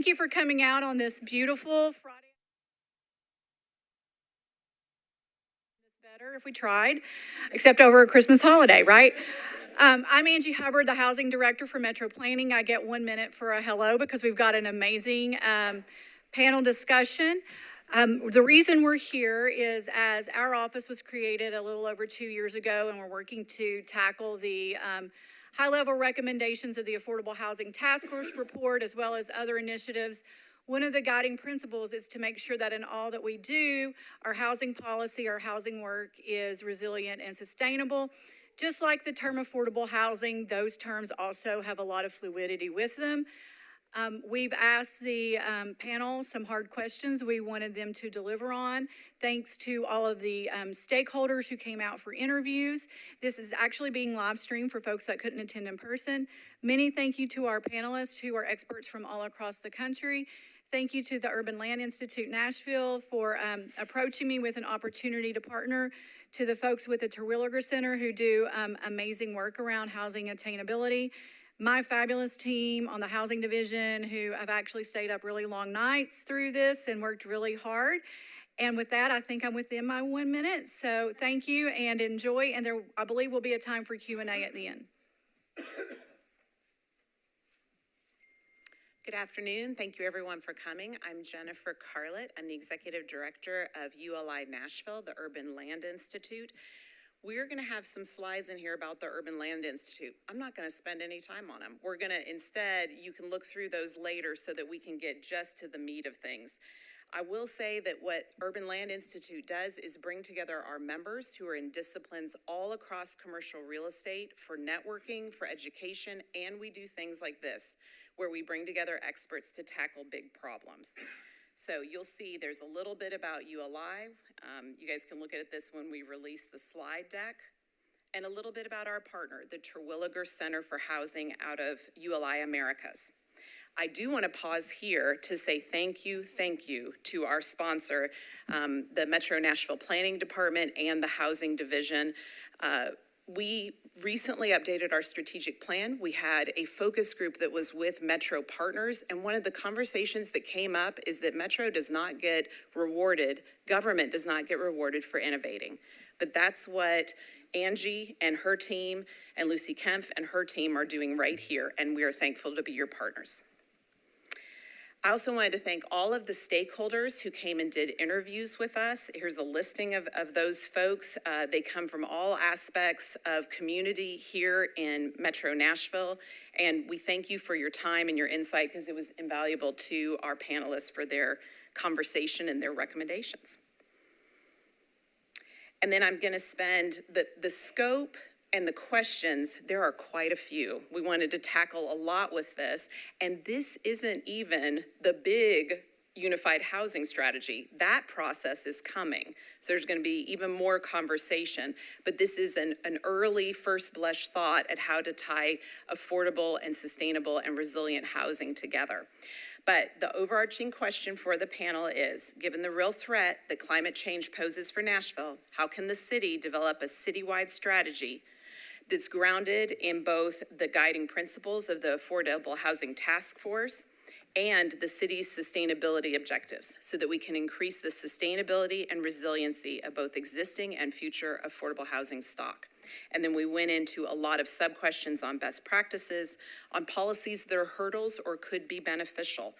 Thank you for coming out on this beautiful Friday. It's better if we tried, except over a Christmas holiday, right? I'm Angie Hubbard, the Housing Director for Metro Planning. I get 1 minute for a hello because we've got an amazing panel discussion. The reason we're here is as our office was created a little over 2 years ago, and we're working to tackle the high-level recommendations of the Affordable Housing Task Force report, as well as other initiatives. One of the guiding principles is to make sure that in all that we do, our housing policy, our housing work is resilient and sustainable. Just like the term affordable housing, those terms also have a lot of fluidity with them. We've asked the panel some hard questions we wanted them to deliver on. Thanks to all of the stakeholders who came out for interviews. This is actually being live streamed for folks that couldn't attend in person. Many thank you to our panelists who are experts from all across the country. Thank you to the Urban Land Institute Nashville for approaching me with an opportunity to partner, to the folks with the Terwilliger Center who do amazing work around housing attainability. My fabulous team on the housing division who have actually stayed up really long nights through this and worked really hard. And with that, I think I'm within my 1 minute. So thank you and enjoy. And there, I believe, will be a time for Q&A at the end. Good afternoon. Thank you everyone for coming. I'm Jennifer Carlett. I'm the Executive Director of ULI Nashville, the Urban Land Institute. We're going to have some slides in here about the Urban Land Institute. I'm not going to spend any time on them. We're going to instead, you can look through those later so that we can get just to the meat of things. I will say that what Urban Land Institute does is bring together our members who are in disciplines all across commercial real estate for networking, for education, and we do things like this, where we bring together experts to tackle big problems. So you'll see there's a little bit about ULI. You guys can look at this when we release the slide deck. And a little bit about our partner, the Terwilliger Center for Housing out of ULI Americas. I do want to pause here to say thank you to our sponsor, the Metro Nashville Planning Department and the Housing Division. We recently updated our strategic plan. We had a focus group that was with Metro partners, and one of the conversations that came up is that Metro does not get rewarded, government does not get rewarded for innovating. But that's what Angie and her team and Lucy Kempf and her team are doing right here, and we are thankful to be your partners. I also wanted to thank all of the stakeholders who came and did interviews with us. Here's a listing of those folks. They come from all aspects of community here in Metro Nashville. And we thank you for your time and your insight because it was invaluable to our panelists for their conversation and their recommendations. And then I'm going to spend the scope and the questions, there are quite a few. We wanted to tackle a lot with this, and this isn't even the big unified housing strategy. That process is coming, so there's going to be even more conversation, but this is an early first blush thought at how to tie affordable and sustainable and resilient housing together. But the overarching question for the panel is, given the real threat that climate change poses for Nashville, how can the city develop a citywide strategy that's grounded in both the guiding principles of the Affordable Housing Task Force and the city's sustainability objectives so that we can increase the sustainability and resiliency of both existing and future affordable housing stock. And then we went into a lot of sub-questions on best practices, on policies that are hurdles or could be beneficial,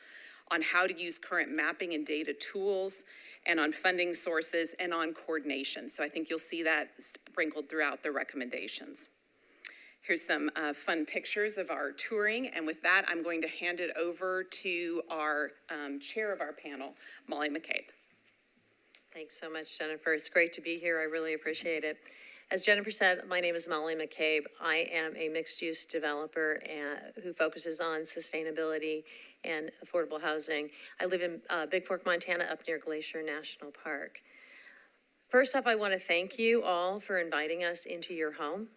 on how to use current mapping and data tools, and on funding sources, and on coordination. So I think you'll see that sprinkled throughout the recommendations. Here's some fun pictures of our touring, and with that, I'm going to hand it over to our chair of our panel, Molly McCabe. Thanks so much, Jennifer. It's great to be here. I really appreciate it. As Jennifer said, my name is Molly McCabe. I am a mixed-use developer who focuses on sustainability and affordable housing. I live in Big Fork, Montana, up near Glacier National Park. First off, I want to thank you all for inviting us into your home.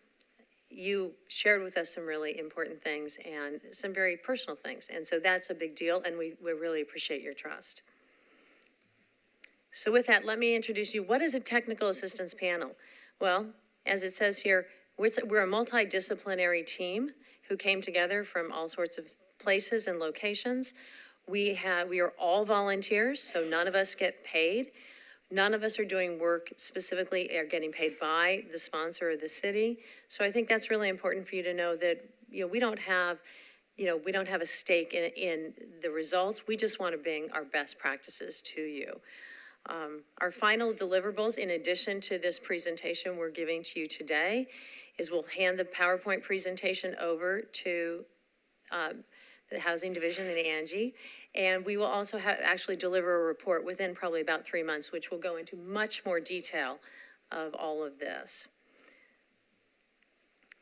You shared with us some really important things and some very personal things, and so that's a big deal, and we really appreciate your trust. So with that, let me introduce you. What is a technical assistance panel? Well, as it says here, we're a multidisciplinary team who came together from all sorts of places and locations. We are all volunteers, so none of us get paid. None of us are doing work specifically or getting paid by the sponsor or the city. So I think that's really important for you to know that, we don't have a stake in the results. We just want to bring our best practices to you. Our final deliverables, in addition to this presentation we're giving to you today, is we'll hand the PowerPoint presentation over to the Housing Division and Angie, and we will also actually deliver a report within probably about 3 months, which will go into much more detail of all of this.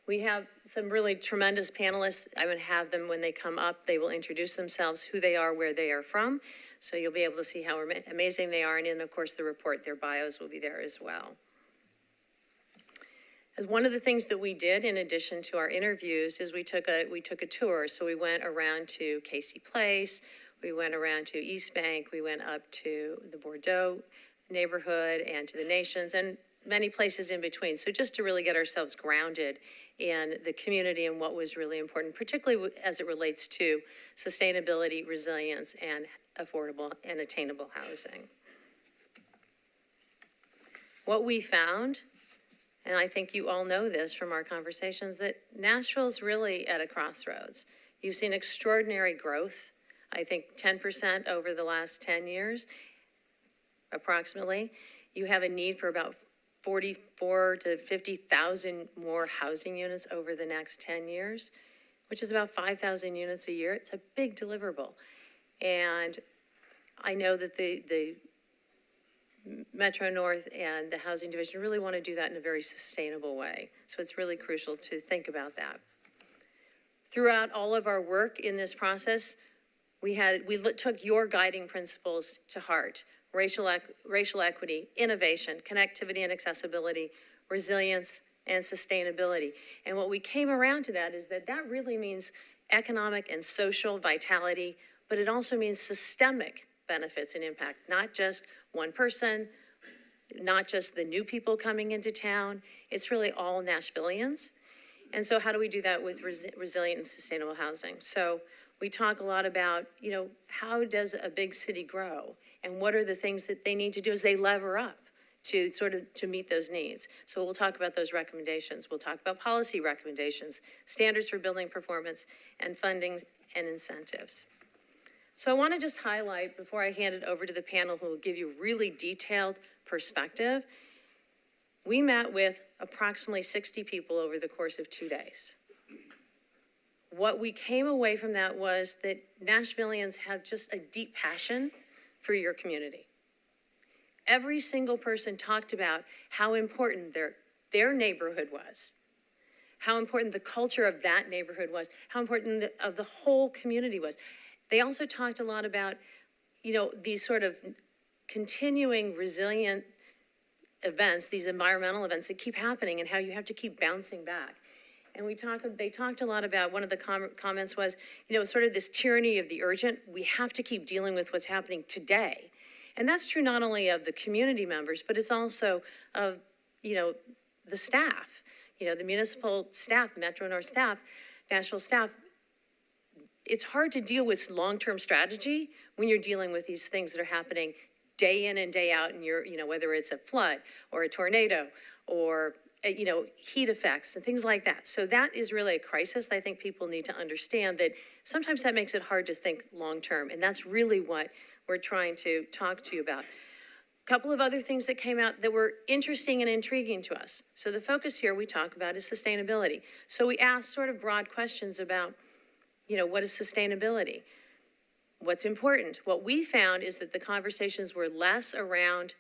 We have some really tremendous panelists. I would have them when they come up. They will introduce themselves, who they are, where they are from. So you'll be able to see how amazing they are. And then, of course, the report, their bios will be there as well. As one of the things that we did, in addition to our interviews, is we took a tour. So we went around to Casey Place. We went around to East Bank. We went up to the Bordeaux neighborhood and to the Nations and many places in between. So just to really get ourselves grounded in the community and what was really important, particularly as it relates to sustainability, resilience, and affordable and attainable housing. What we found, and I think you all know this from our conversations, that Nashville's really at a crossroads. You've seen extraordinary growth, I think 10% over the last 10 years, approximately. You have a need for about 44 to 50,000 more housing units over the next 10 years, which is about 5,000 units a year. It's a big deliverable. And I know that the Metro North and the Housing Division really want to do that in a very sustainable way. So it's really crucial to think about that. Throughout all of our work in this process, we took your guiding principles to heart. Racial equity, innovation, connectivity and accessibility, resilience, and sustainability. And what we came around to that is that really means economic and social vitality, but it also means systemic benefits and impact, not just one person, not just the new people coming into town. It's really all Nashvillians. And so how do we do that with resilient and sustainable housing? So we talk a lot about, how does a big city grow? And what are the things that they need to do as they lever up to meet those needs? So we'll talk about those recommendations. We'll talk about policy recommendations, standards for building performance, and funding and incentives. So I want to just highlight, before I hand it over to the panel who will give you really detailed perspective, we met with approximately 60 people over the course of 2 days. What we came away from that was that Nashvillians have just a deep passion for your community. Every single person talked about how important their neighborhood was, how important the culture of that neighborhood was, how important of the whole community was. They also talked a lot about, these sort of continuing resilient events, these environmental events that keep happening and how you have to keep bouncing back. And they talked a lot about, one of the comments was, sort of this tyranny of the urgent. We have to keep dealing with what's happening today. And that's true not only of the community members, but it's also of, the staff, the municipal staff, Metro North staff, national staff. It's hard to deal with long-term strategy when you're dealing with these things that are happening day in and day out, and whether it's a flood or a tornado or heat effects and things like that. So that is really a crisis. I think people need to understand that sometimes that makes it hard to think long-term, and that's really what we're trying to talk to you about. A couple of other things that came out that were interesting and intriguing to us. So the focus here we talk about is sustainability. So we asked sort of broad questions about, what is sustainability? What's important? What we found is that the conversations were less around,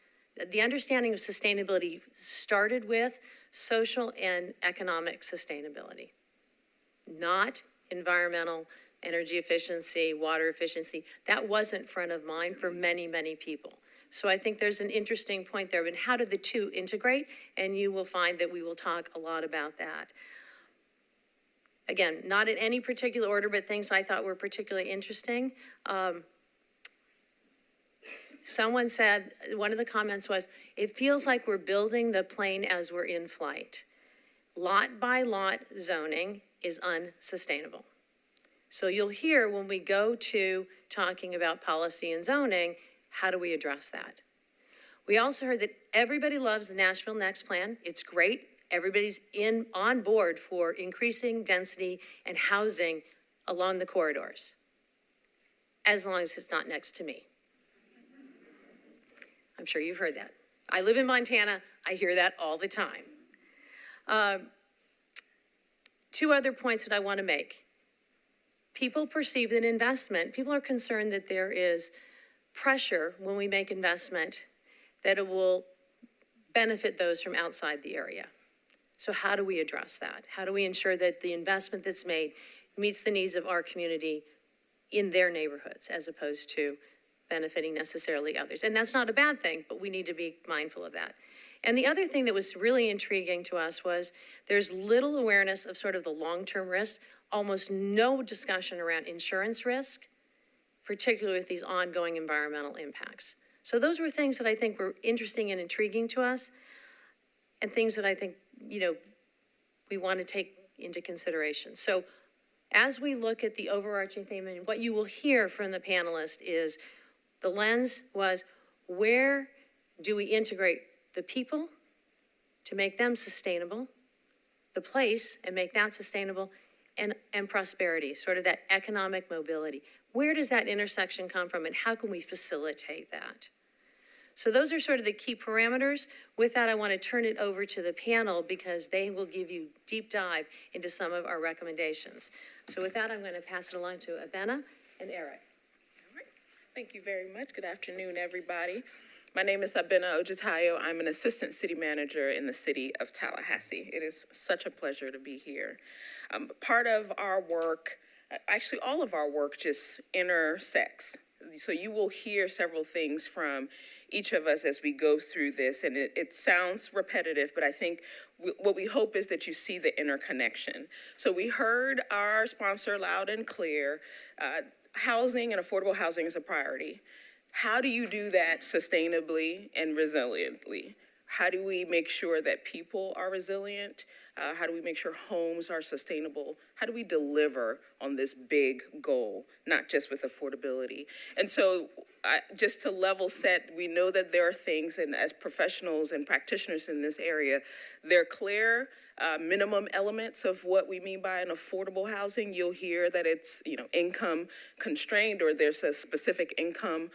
the understanding of sustainability started with social and economic sustainability, not environmental, energy efficiency, water efficiency. That wasn't front of mind for many, many people. So I think there's an interesting point there. And how do the two integrate? And you will find that we will talk a lot about that. Again, not in any particular order, but things I thought were particularly interesting. Someone said, one of the comments was, it feels like we're building the plane as we're in flight. Lot by lot zoning is unsustainable. So you'll hear when we go to talking about policy and zoning, how do we address that? We also heard that everybody loves the Nashville Next Plan. It's great. Everybody's on board for increasing density and housing along the corridors, as long as it's not next to me. I'm sure you've heard that. I live in Montana. I hear that all the time. Two other points that I want to make. People perceive that investment, people are concerned that there is pressure when we make investment, that it will benefit those from outside the area. So how do we address that? How do we ensure that the investment that's made meets the needs of our community in their neighborhoods as opposed to benefiting necessarily others? And that's not a bad thing, but we need to be mindful of that. And the other thing that was really intriguing to us was there's little awareness of sort of the long-term risk, almost no discussion around insurance risk, particularly with these ongoing environmental impacts. So those were things that I think were interesting and intriguing to us, and things that I think, we want to take into consideration. So as we look at the overarching theme, and what you will hear from the panelists is the lens was, where do we integrate the people to make them sustainable, the place and make that sustainable, and prosperity, sort of that economic mobility. Where does that intersection come from, and how can we facilitate that? So those are sort of the key parameters. With that, I want to turn it over to the panel because they will give you deep dive into some of our recommendations. So with that, I'm going to pass it along to Abena and Eric. All right. Thank you very much. Good afternoon, everybody. My name is Abena Ojitayo. I'm an assistant city manager in the city of Tallahassee. It is such a pleasure to be here. Part of our work, actually all of our work, just intersects. So you will hear several things from each of us as we go through this, and it sounds repetitive, but I think what we hope is that you see the interconnection. So we heard our sponsor loud and clear, housing and affordable housing is a priority. How do you do that sustainably and resiliently? How do we make sure that people are resilient? How do we make sure homes are sustainable? How do we deliver on this big goal, not just with affordability? And so just to level set, we know that there are things, and as professionals and practitioners in this area, there are clear minimum elements of what we mean by an affordable housing. You'll hear that it's, income constrained, or there's a specific income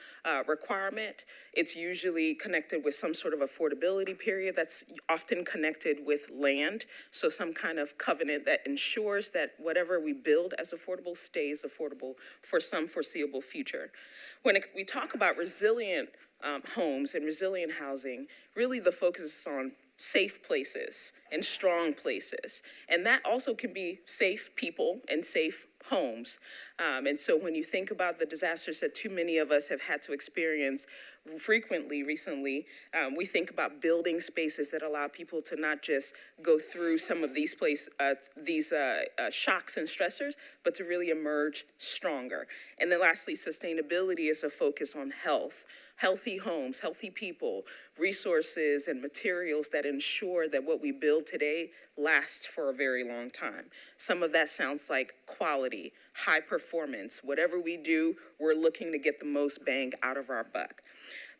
requirement. It's usually connected with some sort of affordability period that's often connected with land. So some kind of covenant that ensures that whatever we build as affordable stays affordable for some foreseeable future. When we talk about resilient homes and resilient housing, really the focus is on safe places and strong places. And that also can be safe people and safe homes. And so when you think about the disasters that too many of us have had to experience frequently recently, we think about building spaces that allow people to not just go through some of these shocks and stressors, but to really emerge stronger. And then lastly, sustainability is a focus on health. Healthy homes, healthy people, resources and materials that ensure that what we build today lasts for a very long time. Some of that sounds like quality, high performance. Whatever we do, we're looking to get the most bang out of our buck.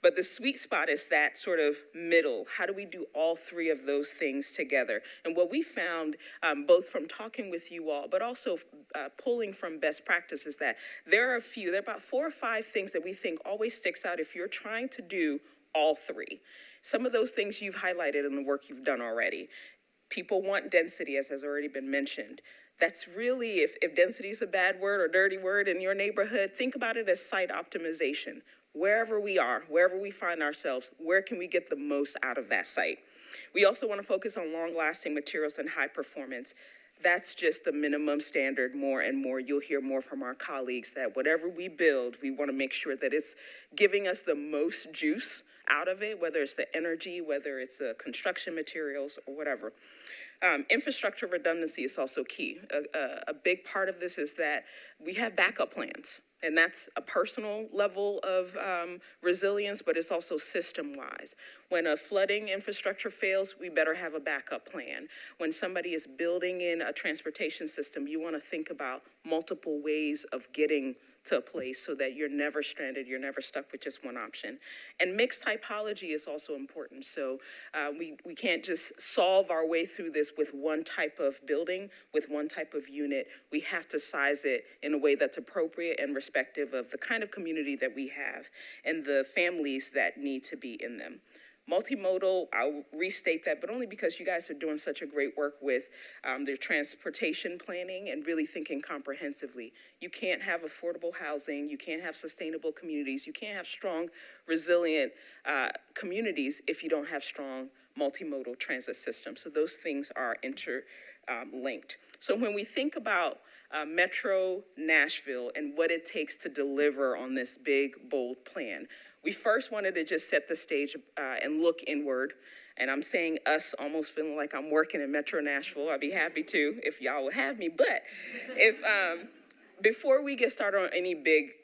But the sweet spot is that sort of middle. How do we do all three of those things together? And what we found, both from talking with you all, but also pulling from best practices, that there are about 4 or 5 things that we think always sticks out if you're trying to do all three. Some of those things you've highlighted in the work you've done already. People want density, as has already been mentioned. That's really, if density is a bad word or dirty word in your neighborhood, think about it as site optimization. Wherever we are, wherever we find ourselves, where can we get the most out of that site? We also want to focus on long-lasting materials and high performance. That's just a minimum standard. More and more, you'll hear more from our colleagues that whatever we build, we want to make sure that it's giving us the most juice out of it, whether it's the energy, whether it's the construction materials, or whatever. Infrastructure redundancy is also key. A big part of this is that we have backup plans. And that's a personal level of resilience, but it's also system-wise. When a flooding infrastructure fails, we better have a backup plan. When somebody is building in a transportation system, you want to think about multiple ways of getting to a place so that you're never stranded, you're never stuck with just one option. And mixed typology is also important. So we can't just solve our way through this with one type of building, with one type of unit. We have to size it in a way that's appropriate and respective of the kind of community that we have and the families that need to be in them. Multimodal, I'll restate that, but only because you guys are doing such a great work with their transportation planning and really thinking comprehensively. You can't have affordable housing, you can't have sustainable communities, you can't have strong, resilient communities if you don't have strong multimodal transit systems. So those things are interlinked. So when we think about Metro Nashville and what it takes to deliver on this big, bold plan, we first wanted to just set the stage and look inward. And I'm saying us, almost feeling like I'm working in Metro Nashville. I'd be happy to if y'all would have me. But if before we get started on any big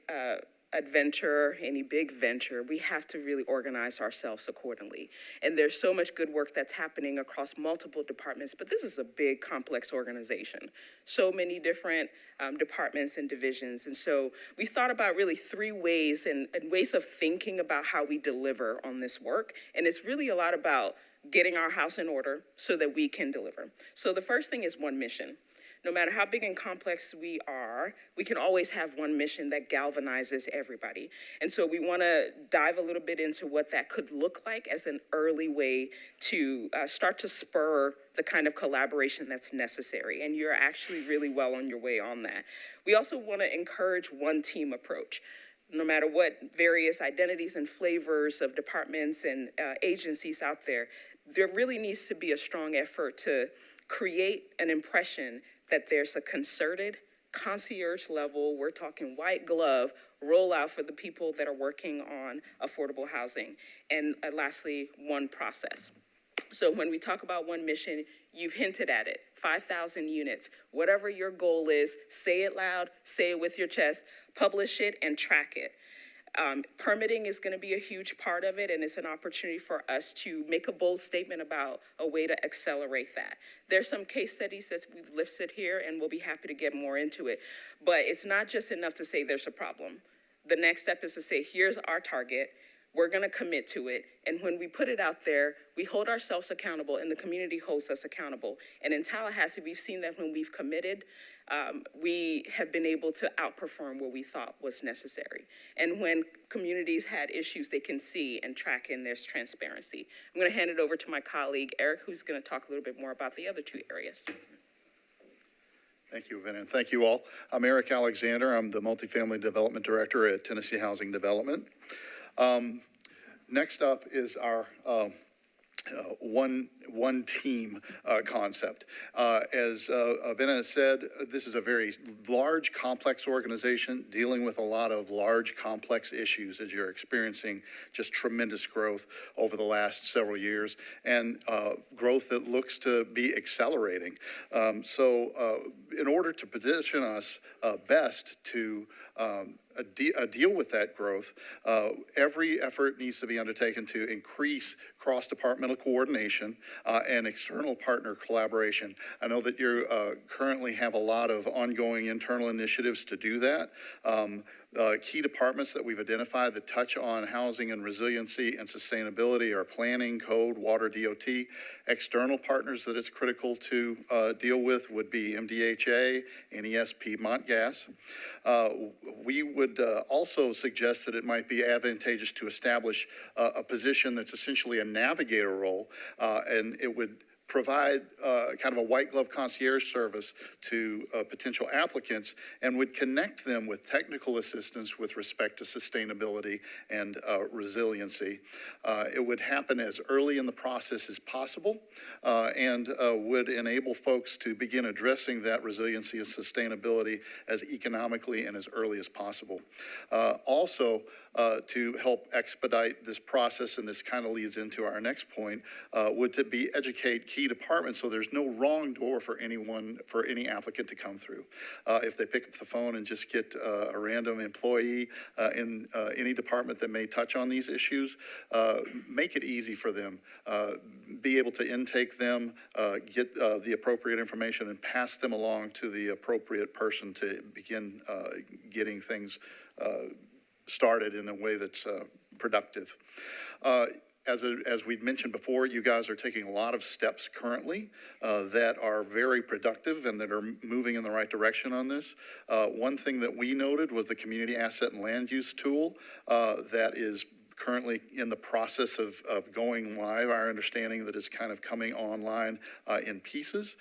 adventure, any big venture, we have to really organize ourselves accordingly. And there's so much good work that's happening across multiple departments, but this is a big, complex organization. So many different departments and divisions. And so we thought about really three ways and ways of thinking about how we deliver on this work. And it's really a lot about getting our house in order so that we can deliver. So the first thing is one mission. No matter how big and complex we are, we can always have one mission that galvanizes everybody. And so we want to dive a little bit into what that could look like as an early way to start to spur the kind of collaboration that's necessary. And you're actually really well on your way on that. We also want to encourage one team approach. No matter what various identities and flavors of departments and agencies out there, there really needs to be a strong effort to create an impression that there's a concerted, concierge level, we're talking white glove, rollout for the people that are working on affordable housing. And lastly, one process. So when we talk about one mission, you've hinted at it, 5,000 units. Whatever your goal is, say it loud, say it with your chest, publish it and track it. Permitting is going to be a huge part of it, and it's an opportunity for us to make a bold statement about a way to accelerate that. There's some case studies that we've listed here, and we'll be happy to get more into it. But it's not just enough to say there's a problem. The next step is to say, here's our target. We're going to commit to it. And when we put it out there, we hold ourselves accountable, and the community holds us accountable. And in Tallahassee, we've seen that when we've committed, we have been able to outperform what we thought was necessary. And when communities had issues, they can see and track, and there's transparency. I'm going to hand it over to my colleague, Eric, who's going to talk a little bit more about the other two areas. Thank you, Vin, and thank you all. I'm Eric Alexander. I'm the Multifamily Development Director at Tennessee Housing Development. Next up is our one team concept. As Vina said, this is a very large, complex organization dealing with a lot of large, complex issues as you're experiencing just tremendous growth over the last several years and growth that looks to be accelerating. So in order to position us best to deal with that growth, every effort needs to be undertaken to increase cross-departmental coordination and external partner collaboration. I know that you currently have a lot of ongoing internal initiatives to do that. Key departments that we've identified that touch on housing and resiliency and sustainability are planning, code, water, DOT. External partners that it's critical to deal with would be MDHA, NESP, Montgas. We would also suggest that it might be advantageous to establish a position that's essentially a navigator role, and it would provide kind of a white glove concierge service to potential applicants and would connect them with technical assistance with respect to sustainability and resiliency. It would happen as early in the process as possible and would enable folks to begin addressing that resiliency and sustainability as economically and as early as possible. Also, to help expedite this process, and this kind of leads into our next point, would to be educate key key department, so there's no wrong door for anyone, for any applicant to come through. If they pick up the phone and just get a random employee in any department that may touch on these issues, make it easy for them. Be able to intake them, get the appropriate information, and pass them along to the appropriate person to begin getting things started in a way that's productive. As we'd mentioned before, you guys are taking a lot of steps currently that are very productive and that are moving in the right direction on this. One thing that we noted was the community asset and land use tool that is currently in the process of going live. Our understanding that it's kind of coming online in pieces.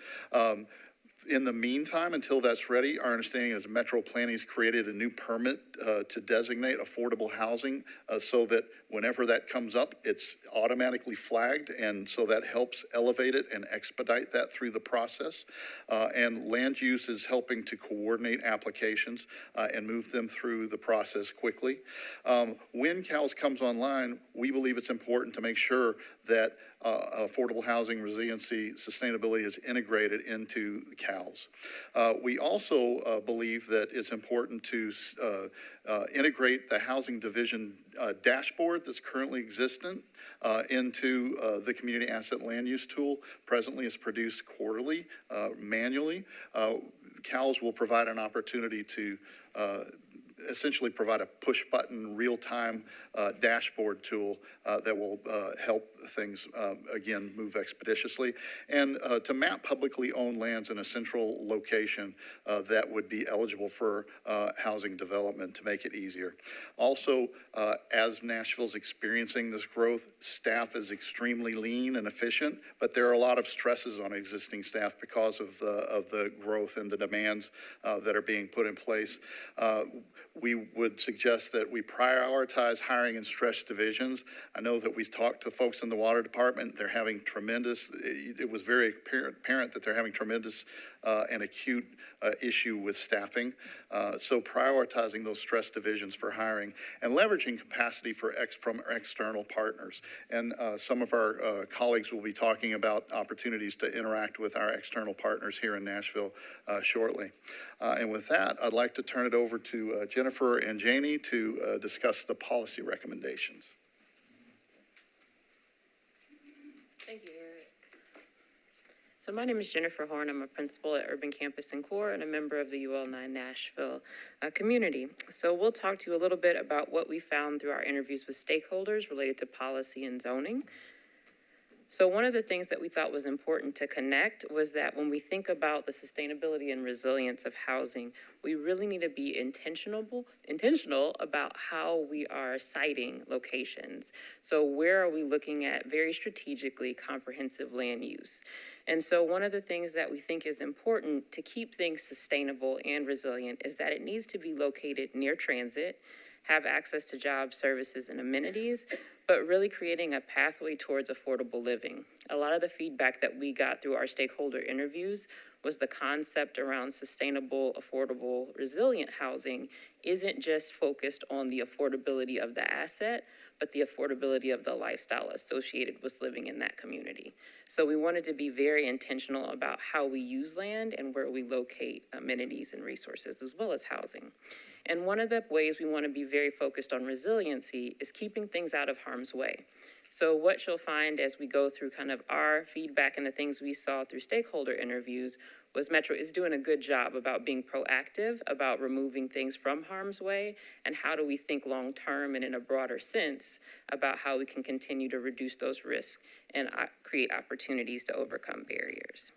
In the meantime, until that's ready, our understanding is Metropolitan has created a new permit to designate affordable housing so that whenever that comes up, it's automatically flagged, and so that helps elevate it and expedite that through the process. And land use is helping to coordinate applications and move them through the process quickly. When CALS comes online, we believe it's important to make sure that affordable housing, resiliency, sustainability is integrated into CALS. We also believe that it's important to integrate the housing division dashboard that's currently existent into the community asset land use tool. Presently it's produced quarterly, manually. CALS will provide an opportunity to essentially provide a push-button, real-time dashboard tool that will help things, again, move expeditiously, and to map publicly owned lands in a central location that would be eligible for housing development to make it easier. Also, as Nashville's experiencing this growth, staff is extremely lean and efficient, but there are a lot of stresses on existing staff because of the growth and the demands that are being put in place. We would suggest that we prioritize hiring in stress divisions. I know that we talked to folks in the water department. They're having tremendous, it was very apparent that they're having tremendous and acute issue with staffing. So prioritizing those stress divisions for hiring and leveraging capacity from external partners. And some of our colleagues will be talking about opportunities to interact with our external partners here in Nashville shortly. And with that, I'd like to turn it over to Jennifer and Janie to discuss the policy recommendations. Thank you, Eric. So my name is Jennifer Horn. I'm a principal at Urban Campus and Core and a member of the ULI Nashville community. So we'll talk to you a little bit about what we found through our interviews with stakeholders related to policy and zoning. So one of the things that we thought was important to connect was that when we think about the sustainability and resilience of housing, we really need to be intentional about how we are siting locations. So where are we looking at very strategically comprehensive land use? And so one of the things that we think is important to keep things sustainable and resilient is that it needs to be located near transit, have access to jobs, services, and amenities, but really creating a pathway towards affordable living. A lot of the feedback that we got through our stakeholder interviews was the concept around sustainable, affordable, resilient housing isn't just focused on the affordability of the asset, but the affordability of the lifestyle associated with living in that community. So we wanted to be very intentional about how we use land and where we locate amenities and resources, as well as housing. And one of the ways we want to be very focused on resiliency is keeping things out of harm's way. So what you'll find as we go through kind of our feedback and the things we saw through stakeholder interviews was Metro is doing a good job about being proactive, about removing things from harm's way, and how do we think long-term and in a broader sense about how we can continue to reduce those risks and create opportunities to overcome barriers.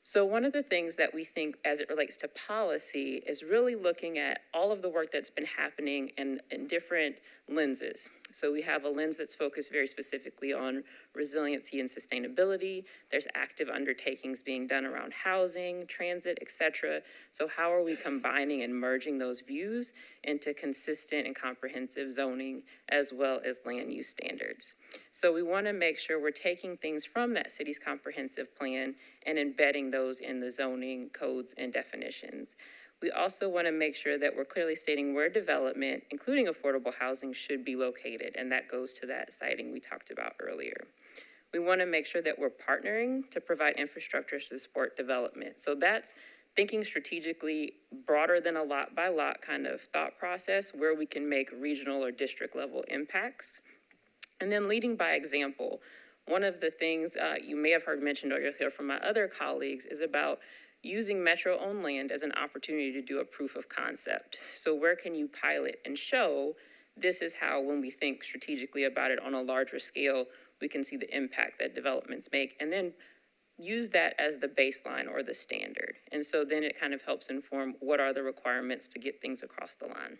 So one of the things that we think as it relates to policy is really looking at all of the work that's been happening in different lenses. So we have a lens that's focused very specifically on resiliency and sustainability. There's active undertakings being done around housing, transit, et cetera. So how are we combining and merging those views into consistent and comprehensive zoning as well as land use standards? So we want to make sure we're taking things from that city's comprehensive plan and embedding those in the zoning codes and definitions. We also want to make sure that we're clearly stating where development, including affordable housing, should be located, and that goes to that siting we talked about earlier. we want to make sure that we're partnering to provide infrastructure to support development. So that's thinking strategically broader than a lot by lot kind of thought process where we can make regional or district level impacts. And then leading by example. One of the things you may have heard mentioned or you'll hear from my other colleagues is about using Metro-owned land as an opportunity to do a proof of concept. So where can you pilot and show this is how, when we think strategically about it on a larger scale, we can see the impact that developments make, and then use that as the baseline or the standard. And so then it kind of helps inform what are the requirements to get things across the line.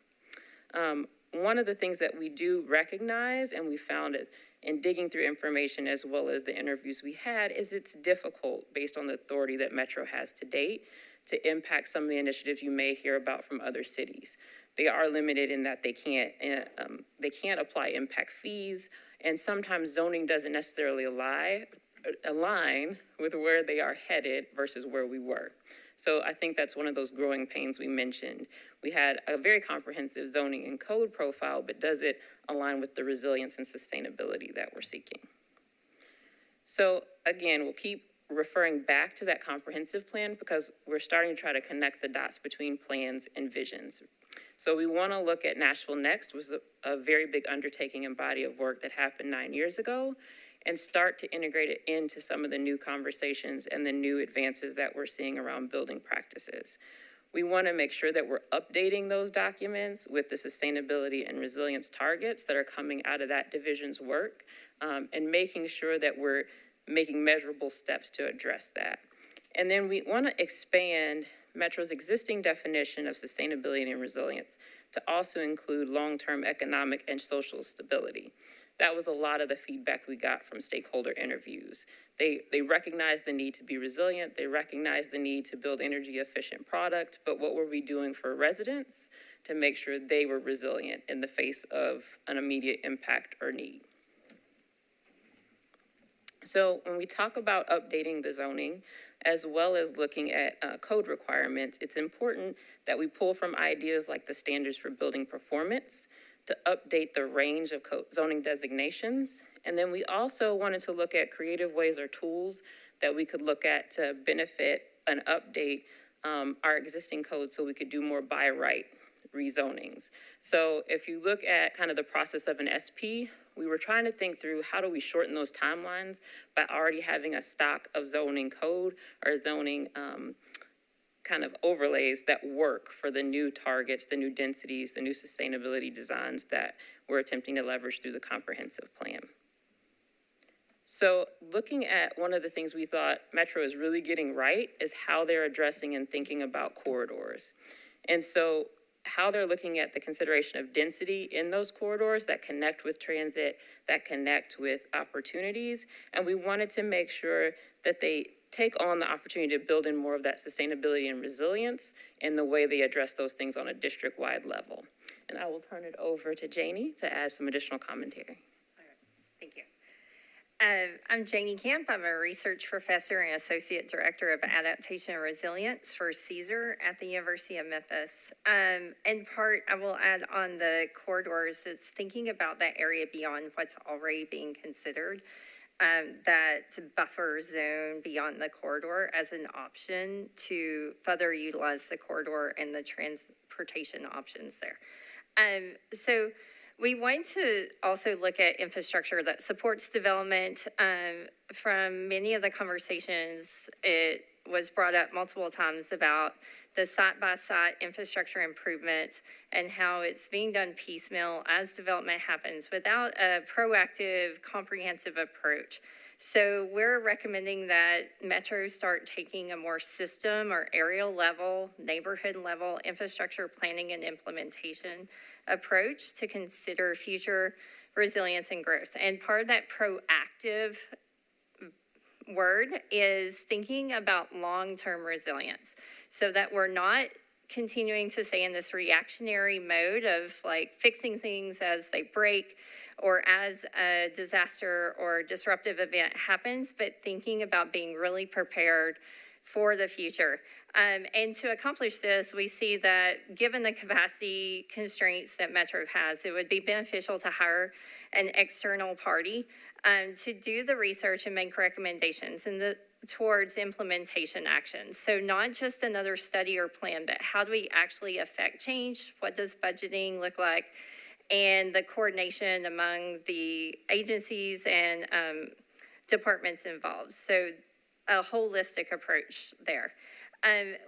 One of the things that we do recognize, and we found it in digging through information as well as the interviews we had, is it's difficult, based on the authority that Metro has to date, to impact some of the initiatives you may hear about from other cities. They are limited in that they can't apply impact fees, and sometimes zoning doesn't necessarily align with where they are headed versus where we were. So I think that's one of those growing pains we mentioned. We had a very comprehensive zoning and code profile, but does it align with the resilience and sustainability that we're seeking? So again, we'll keep referring back to that comprehensive plan because we're starting to try to connect the dots between plans and visions. So we want to look at Nashville Next, was a very big undertaking and body of work that happened 9 years ago, and start to integrate it into some of the new conversations and the new advances that we're seeing around building practices. We want to make sure that we're updating those documents with the sustainability and resilience targets that are coming out of that division's work, and making sure that we're making measurable steps to address that. And then we want to expand Metro's existing definition of sustainability and resilience to also include long-term economic and social stability. That was a lot of the feedback we got from stakeholder interviews. They recognized the need to be resilient, they recognized the need to build energy efficient product, but what were we doing for residents to make sure they were resilient in the face of an immediate impact or need? So when we talk about updating the zoning, as well as looking at code requirements, it's important that we pull from ideas like the standards for building performance to update the range of zoning designations. And then we also wanted to look at creative ways or tools that we could look at to benefit and update our existing code so we could do more by right rezonings. So if you look at kind of the process of an SP, we were trying to think through how do we shorten those timelines by already having a stock of zoning code or zoning kind of overlays that work for the new targets, the new densities, the new sustainability designs that we're attempting to leverage through the comprehensive plan. So looking at one of the things we thought Metro is really getting right is how they're addressing and thinking about corridors. And so how they're looking at the consideration of density in those corridors that connect with transit, that connect with opportunities. And we wanted to make sure that they take on the opportunity to build in more of that sustainability and resilience in the way they address those things on a district-wide level. And I will turn it over to Janie to add some additional commentary. All right. Thank you. I'm Janie Camp. I'm a research professor and associate director of adaptation and resilience for CSER at the University of Memphis. In part, I will add on the corridors, it's thinking about that area beyond what's already being considered. That buffer zone beyond the corridor as an option to further utilize the corridor and the transportation options there. So we want to also look at infrastructure that supports development. From many of the conversations, it was brought up multiple times about the site-by-site infrastructure improvements and how it's being done piecemeal as development happens without a proactive, comprehensive approach. So we're recommending that Metro start taking a more system or aerial level, neighborhood level infrastructure planning and implementation approach to consider future resilience and growth. And part of that proactive word is thinking about long-term resilience so that we're not continuing to stay in this reactionary mode of like fixing things as they break or as a disaster or disruptive event happens, but thinking about being really prepared for the future. And to accomplish this, we see that given the capacity constraints that Metro has, it would be beneficial to hire an external party to do the research and make recommendations towards implementation actions. So not just another study or plan, but how do we actually affect change? What does budgeting look like? And the coordination among the agencies and departments involved. So a holistic approach there.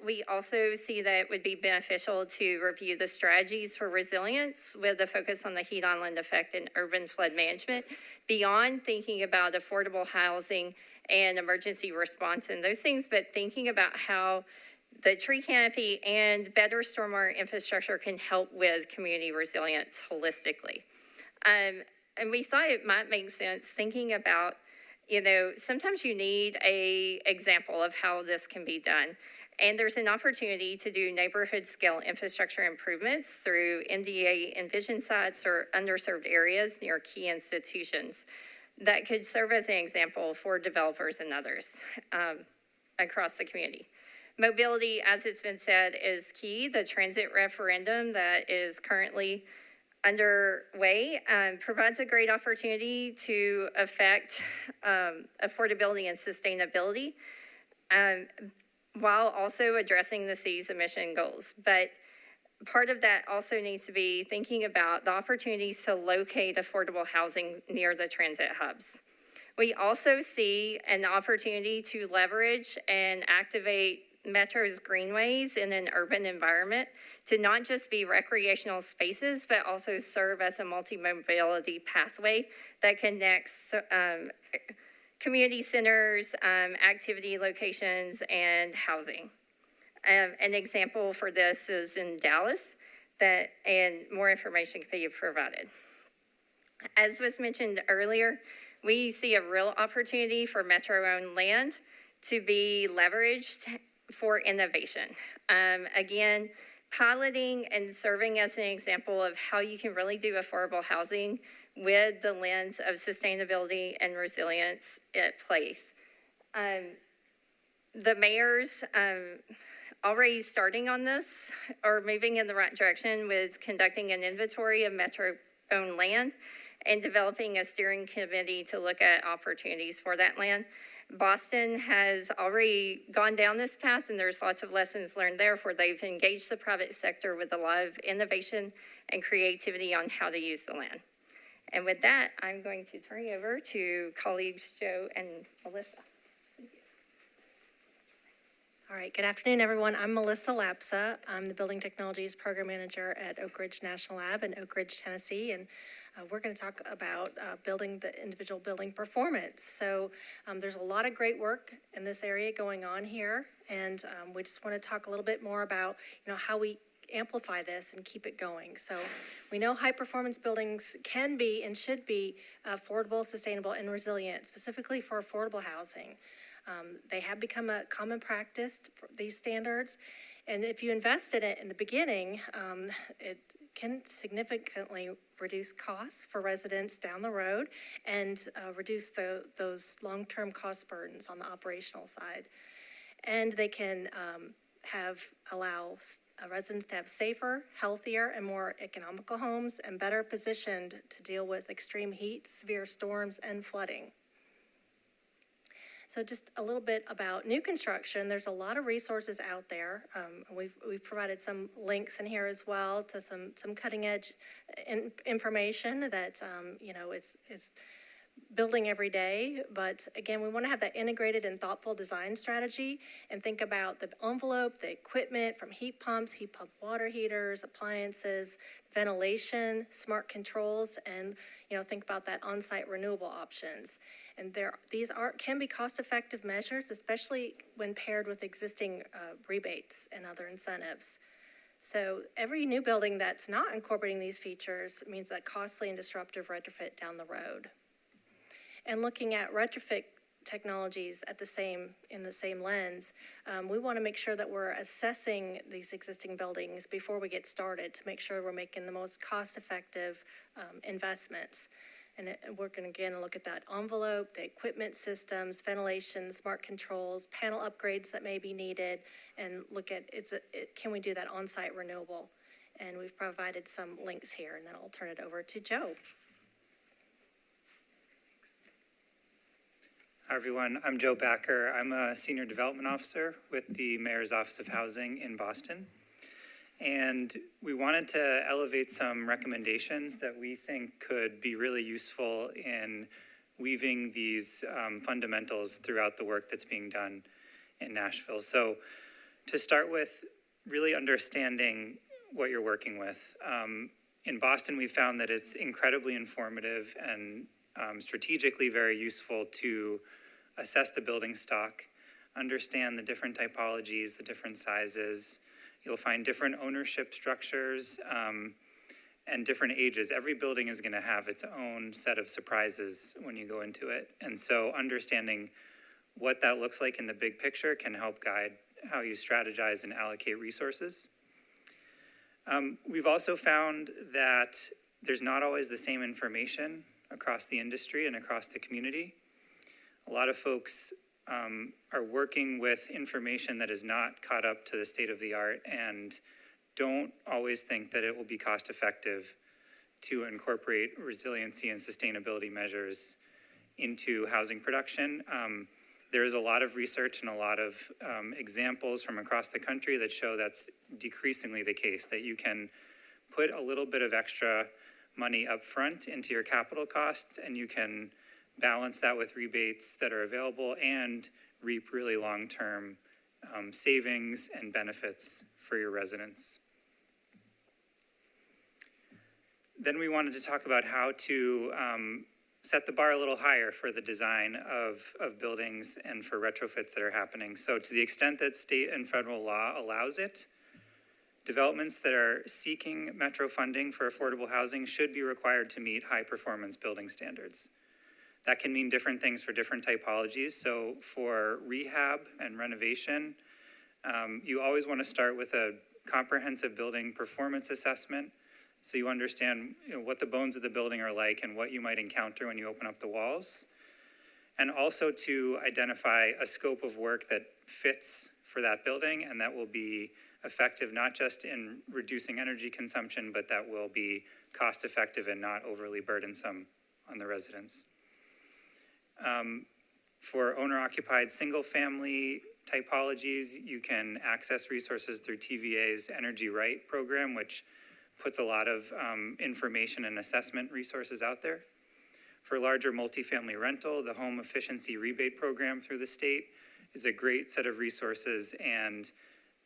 We also see that it would be beneficial to review the strategies for resilience with a focus on the heat island effect and urban flood management, beyond thinking about affordable housing and emergency response and those things, but thinking about how the tree canopy and better stormwater infrastructure can help with community resilience holistically. And we thought it might make sense thinking about, sometimes you need an example of how this can be done. And there's an opportunity to do neighborhood scale infrastructure improvements through MDA envision sites or underserved areas near key institutions that could serve as an example for developers and others across the community. Mobility, as it's been said, is key. The transit referendum that is currently underway provides a great opportunity to affect affordability and sustainability while also addressing the city's emission goals. But part of that also needs to be thinking about the opportunities to locate affordable housing near the transit hubs. We also see an opportunity to leverage and activate Metro's greenways in an urban environment to not just be recreational spaces, but also serve as a multi-mobility pathway that connects community centers, activity locations, and housing. An example for this is in Dallas, and more information can be provided. As was mentioned earlier, we see a real opportunity for Metro-owned land to be leveraged for innovation. Again, piloting and serving as an example of how you can really do affordable housing with the lens of sustainability and resilience at place. The mayors already starting on this are moving in the right direction with conducting an inventory of Metro-owned land and developing a steering committee to look at opportunities for that land. Boston has already gone down this path, and there's lots of lessons learned there where they've engaged the private sector with a lot of innovation and creativity on how to use the land. And with that, I'm going to turn it over to colleagues Joe and Melissa. All right, good afternoon, everyone. I'm Melissa Lapsa. I'm the Building Technologies Program Manager at Oak Ridge National Lab in Oak Ridge, Tennessee, and we're going to talk about building the individual building performance. So there's a lot of great work in this area going on here, and we just want to talk a little bit more about how we amplify this and keep it going. So we know high performance buildings can be and should be affordable, sustainable, and resilient, specifically for affordable housing. They have become a common practice for these standards, and if you invest in it in the beginning, it can significantly reduce costs for residents down the road and reduce those long-term cost burdens on the operational side. And they can allow residents to have safer, healthier, and more economical homes and better positioned to deal with extreme heat, severe storms, and flooding. So just a little bit about new construction. There's a lot of resources out there. We've provided some links in here as well to some cutting edge information that is building every day. But again, we want to have that integrated and thoughtful design strategy and think about the envelope, the equipment from heat pump water heaters, appliances, ventilation, smart controls, and think about that on-site renewable options. And these can be cost-effective measures, especially when paired with existing rebates and other incentives. So every new building that's not incorporating these features means that costly and disruptive retrofit down the road. And looking at retrofit technologies in the same lens, we want to make sure that we're assessing these existing buildings before we get started to make sure we're making the most cost-effective investments. we're going to again look at that envelope, the equipment systems, ventilation, smart controls, panel upgrades that may be needed, and look at, can we do that on-site renewable? And we've provided some links here, and then I'll turn it over to Joe. Hi, everyone. I'm Joe Backer. I'm a Senior Development Officer with the Mayor's Office of Housing in Boston. And we wanted to elevate some recommendations that we think could be really useful in weaving these fundamentals throughout the work that's being done in Nashville. So to start with, really understanding what you're working with. In Boston, we found that it's incredibly informative and strategically very useful to assess the building stock, understand the different typologies, the different sizes. You'll find different ownership structures and different ages. Every building is going to have its own set of surprises when you go into it. And so understanding what that looks like in the big picture can help guide how you strategize and allocate resources. We've also found that there's not always the same information across the industry and across the community. A lot of folks are working with information that is not caught up to the state of the art and don't always think that it will be cost effective to incorporate resiliency and sustainability measures into housing production. There is a lot of research and a lot of examples from across the country that show that's decreasingly the case, that you can put a little bit of extra money up front into your capital costs, and you can balance that with rebates that are available and reap really long-term savings and benefits for your residents. Then we wanted to talk about how to set the bar a little higher for the design of buildings and for retrofits that are happening. So to the extent that state and federal law allows it, developments that are seeking Metro funding for affordable housing should be required to meet high-performance building standards. That can mean different things for different typologies. So for rehab and renovation, you always want to start with a comprehensive building performance assessment, so you understand what the bones of the building are like and what you might encounter when you open up the walls. And also to identify a scope of work that fits for that building and that will be effective not just in reducing energy consumption, but that will be cost effective and not overly burdensome on the residents. For owner-occupied single-family typologies, you can access resources through TVA's Energy Right program, which puts a lot of information and assessment resources out there. For larger multifamily rental, the Home Efficiency Rebate Program through the state is a great set of resources, and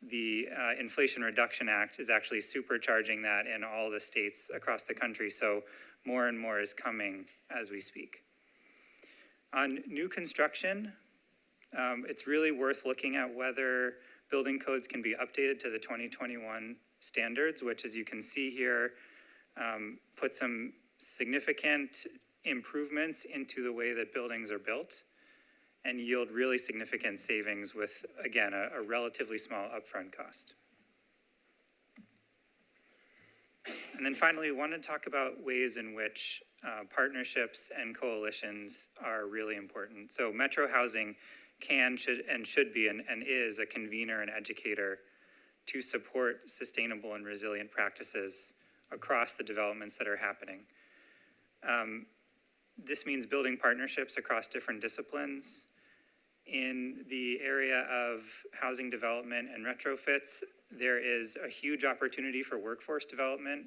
the Inflation Reduction Act is actually supercharging that in all the states across the country, so more and more is coming as we speak. On new construction, it's really worth looking at whether building codes can be updated to the 2021 standards, which, as you can see here, put some significant improvements into the way that buildings are built and yield really significant savings with, again, a relatively small upfront cost. And then finally, we want to talk about ways in which partnerships and coalitions are really important. So Metro Housing should be and is a convener and educator to support sustainable and resilient practices across the developments that are happening. This means building partnerships across different disciplines. In the area of housing development and retrofits, there is a huge opportunity for workforce development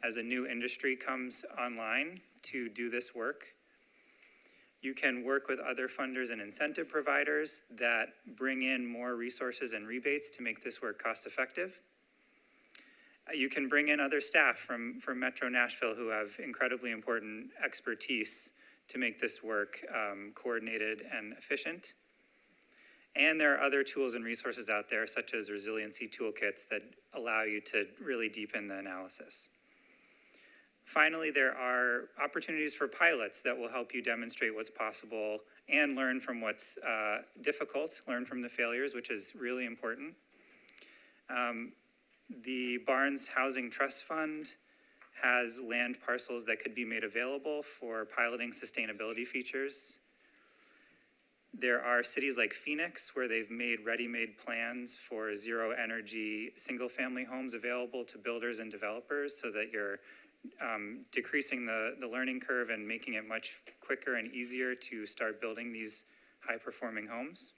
as a new industry comes online to do this work. You can work with other funders and incentive providers that bring in more resources and rebates to make this work cost effective. You can bring in other staff from Metro Nashville who have incredibly important expertise to make this work coordinated and efficient. And there are other tools and resources out there, such as resiliency toolkits, that allow you to really deepen the analysis. Finally, there are opportunities for pilots that will help you demonstrate what's possible and learn from what's difficult, learn from the failures, which is really important. The Barnes Housing Trust Fund has land parcels that could be made available for piloting sustainability features. There are cities like Phoenix where they've made ready-made plans for zero energy single-family homes available to builders and developers so that you're decreasing the learning curve and making it much quicker and easier to start building these high-performing homes.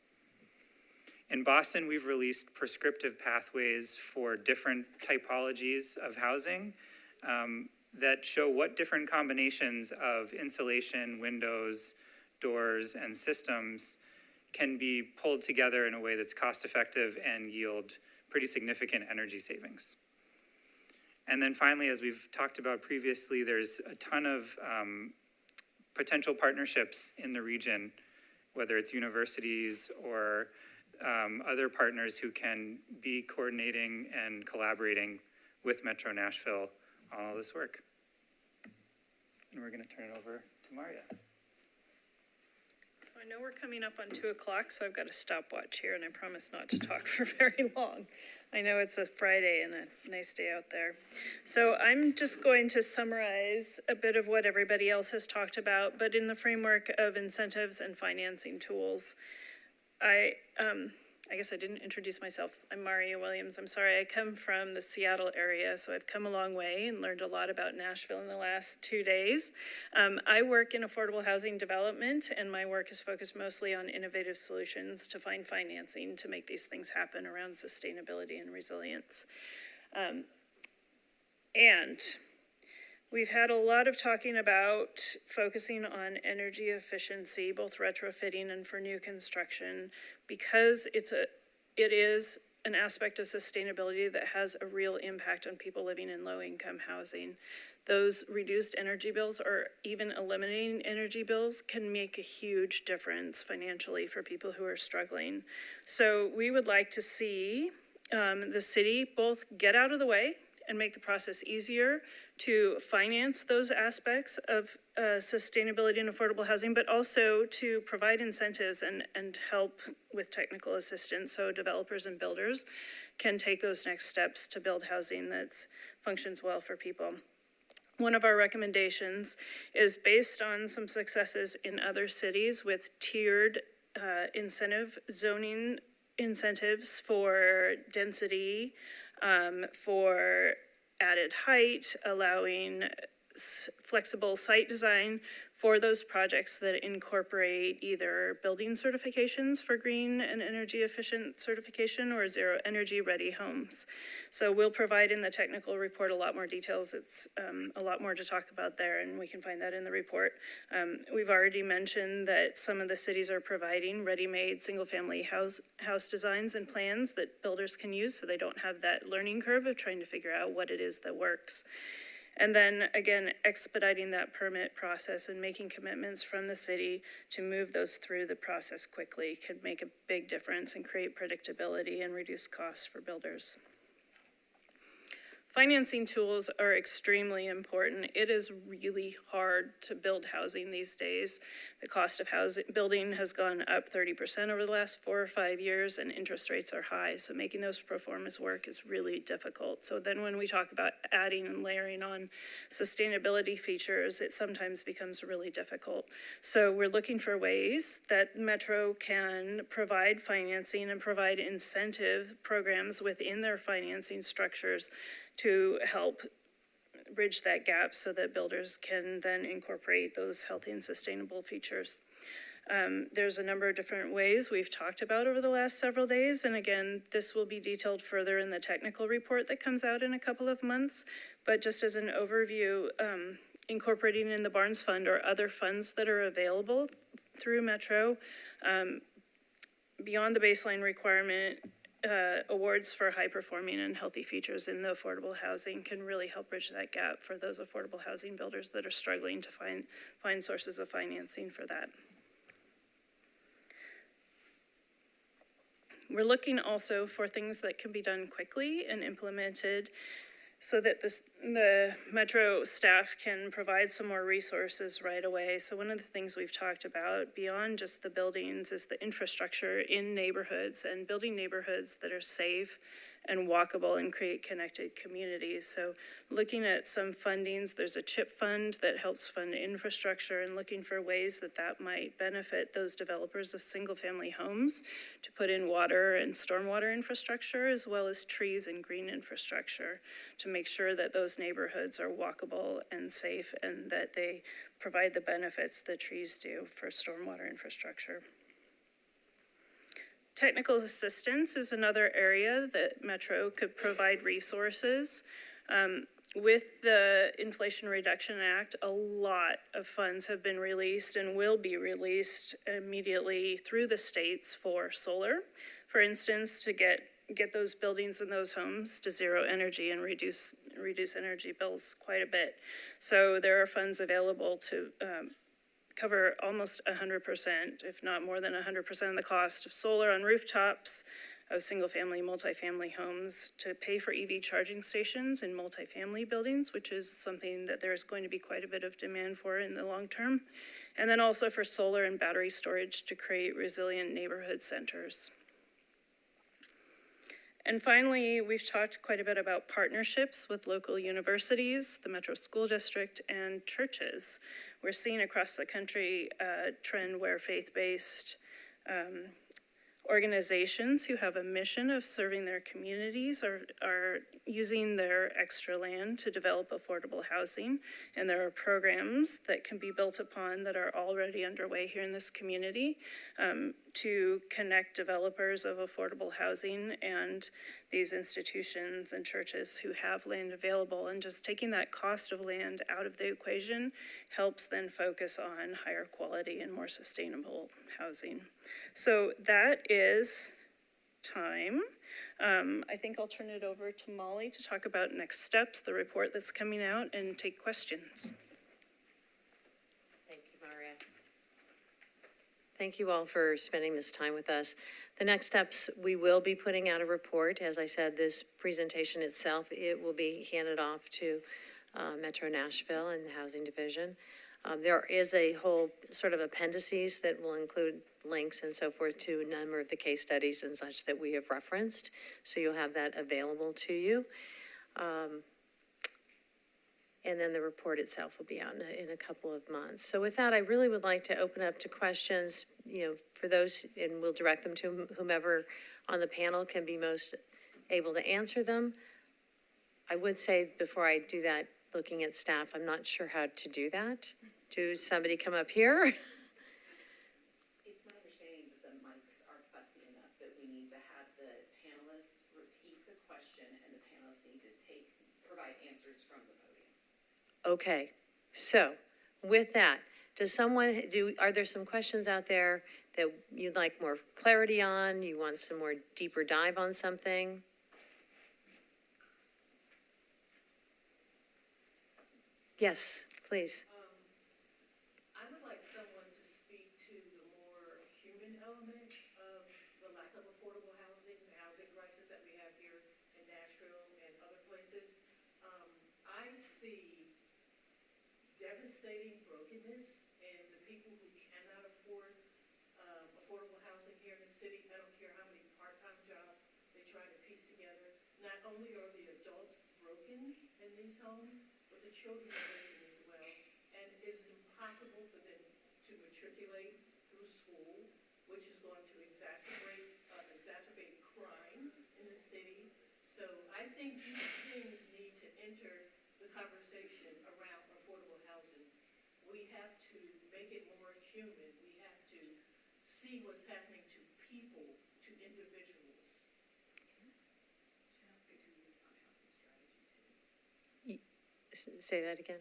In Boston, we've released prescriptive pathways for different typologies of housing that show what different combinations of insulation, windows, doors, and systems can be pulled together in a way that's cost-effective and yield pretty significant energy savings. And then finally, as we've talked about previously, there's a ton of potential partnerships in the region, whether it's universities or other partners who can be coordinating and collaborating with Metro Nashville on all this work. And we're going to turn it over to Maria. So I know we're coming up on 2 o'clock, so I've got a stopwatch here, and I promise not to talk for very long. I know it's a Friday and a nice day out there. So I'm just going to summarize a bit of what everybody else has talked about, but in the framework of incentives and financing tools. I guess I didn't introduce myself. I'm Maria Williams. I'm sorry, I come from the Seattle area, so I've come a long way and learned a lot about Nashville in the last 2 days. I work in affordable housing development, and my work is focused mostly on innovative solutions to find financing to make these things happen around sustainability and resilience. And we've had a lot of talking about focusing on energy efficiency, both retrofitting and for new construction, because it is an aspect of sustainability that has a real impact on people living in low-income housing. Those reduced energy bills or even eliminating energy bills can make a huge difference financially for people who are struggling. So we would like to see the city both get out of the way and make the process easier to finance those aspects of sustainability and affordable housing, but also to provide incentives and help with technical assistance so developers and builders can take those next steps to build housing that functions well for people. One of our recommendations is based on some successes in other cities with tiered zoning incentives for density, for added height, allowing flexible site design for those projects that incorporate either building certifications for green and energy efficient certification or zero energy ready homes. So we'll provide in the technical report a lot more details. It's a lot more to talk about there, and we can find that in the report. We've already mentioned that some of the cities are providing ready-made single-family house designs and plans that builders can use so they don't have that learning curve of trying to figure out what it is that works. And then, again, expediting that permit process and making commitments from the city to move those through the process quickly could make a big difference and create predictability and reduce costs for builders. Financing tools are extremely important. It is really hard to build housing these days. The cost of building has gone up 30% over the last 4 or 5 years, and interest rates are high. So making those pro formas work is really difficult. So then when we talk about adding and layering on sustainability features, it sometimes becomes really difficult. So we're looking for ways that Metro can provide financing and provide incentive programs within their financing structures to help bridge that gap so that builders can then incorporate those healthy and sustainable features. There's a number of different ways we've talked about over the last several days, and again, this will be detailed further in the technical report that comes out in a couple of months, but just as an overview, incorporating in the Barnes Fund or other funds that are available through Metro, beyond the baseline requirement, awards for high performing and healthy features in the affordable housing can really help bridge that gap for those affordable housing builders that are struggling to find sources of financing for that. We're looking also for things that can be done quickly and implemented so that the Metro staff can provide some more resources right away. So one of the things we've talked about beyond just the buildings is the infrastructure in neighborhoods and building neighborhoods that are safe and walkable and create connected communities. So looking at some fundings, there's a CHIP fund that helps fund infrastructure, and looking for ways that that might benefit those developers of single-family homes to put in water and stormwater infrastructure, as well as trees and green infrastructure to make sure that those neighborhoods are walkable and safe, and that they provide the benefits that trees do for stormwater infrastructure. Technical assistance is another area that Metro could provide resources. With the Inflation Reduction Act, a lot of funds have been released and will be released immediately through the states for solar. For instance, to get those buildings and those homes to zero energy and reduce energy bills quite a bit. So there are funds available to cover almost 100%, if not more than 100% of the cost of solar on rooftops of single-family, multifamily homes, to pay for EV charging stations in multifamily buildings, which is something that there's going to be quite a bit of demand for in the long term. And then also for solar and battery storage to create resilient neighborhood centers. And finally, we've talked quite a bit about partnerships with local universities, the Metro School District, and churches. We're seeing across the country a trend where faith-based organizations who have a mission of serving their communities are using their extra land to develop affordable housing. And there are programs that can be built upon that are already underway here in this community to connect developers of affordable housing and these institutions and churches who have land available. And just taking that cost of land out of the equation helps then focus on higher quality and more sustainable housing. So that is time. I think I'll turn it over to Molly to talk about next steps, the report that's coming out, and take questions. Thank you, Maria. Thank you all for spending this time with us. The next steps, we will be putting out a report. As I said, this presentation itself, it will be handed off to Metro Nashville and the Housing Division. There is a whole sort of appendices that will include links and so forth to a number of the case studies and such that we have referenced. So you'll have that available to you. And then the report itself will be out in a couple of months. So with that, I really would like to open up to questions, for those, and we'll direct them to whomever on the panel can be most able to answer them. I would say before I do that, looking at staff, I'm not sure how to do that. Do somebody come up here? It's my understanding that the mics are fussy enough that we need to have the panelists repeat the question, and the panelists need to provide answers from the podium. Okay, so with that, are there some questions out there that you'd like more clarity on? You want some more deeper dive on something? Yes, please. I would like someone to speak to the more human element of the lack of affordable housing, the housing crisis that we have here in Nashville and other places. I see devastating brokenness in the people who cannot afford affordable housing here in the city. I don't care how many part-time jobs they try to piece together. Not only are the adults broken in these homes, but the children are broken as well. And it's impossible for them to matriculate through school, which is going to exacerbate crime in the city. So I think these things need to enter the conversation around affordable housing. We have to make it more human. We have to see what's happening to people, to individuals. Say that again.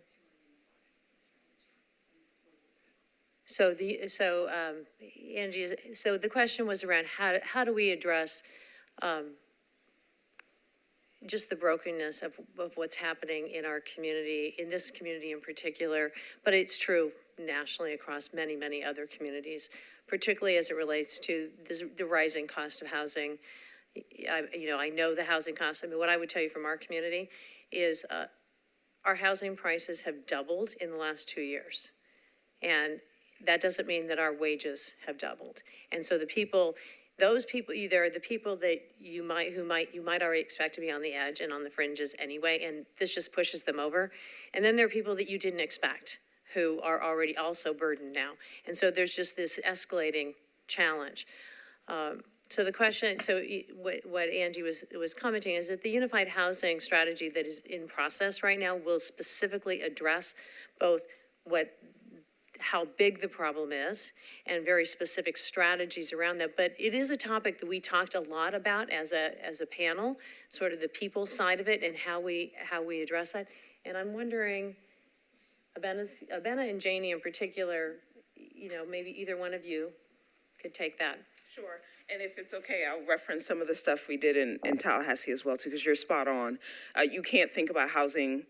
Angie, so the question was around how do we address just the brokenness of what's happening in our community, in this community in particular, but it's true nationally across many, many other communities, particularly as it relates to the rising cost of housing. I know the housing costs. I mean, what I would tell you from our community is our housing prices have doubled in the last 2 years. And that doesn't mean that our wages have doubled. And so the people those people, either the people that you might already expect to be on the edge and on the fringes anyway, and this just pushes them over. And then there are people that you didn't expect who are already also burdened now. And so there's just this escalating challenge. So the question, what Angie was commenting is that the unified housing strategy that is in process right now will specifically address both how big the problem is and very specific strategies around that. But it is a topic that we talked a lot about as a panel, sort of the people side of it and how we address that. And I'm wondering, Abena and Janie in particular, maybe either one of you could take that. Sure. And if it's okay, I'll reference some of the stuff we did in Tallahassee as well, too, because you're spot on. You can't think about housing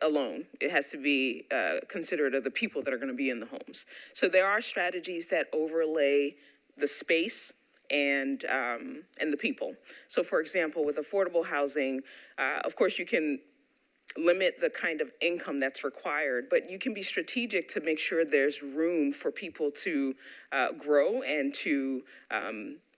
alone. It has to be considerate of the people that are going to be in the homes. So there are strategies that overlay the space and the people. So, for example, with affordable housing, of course, you can limit the kind of income that's required, but you can be strategic to make sure there's room for people to grow and to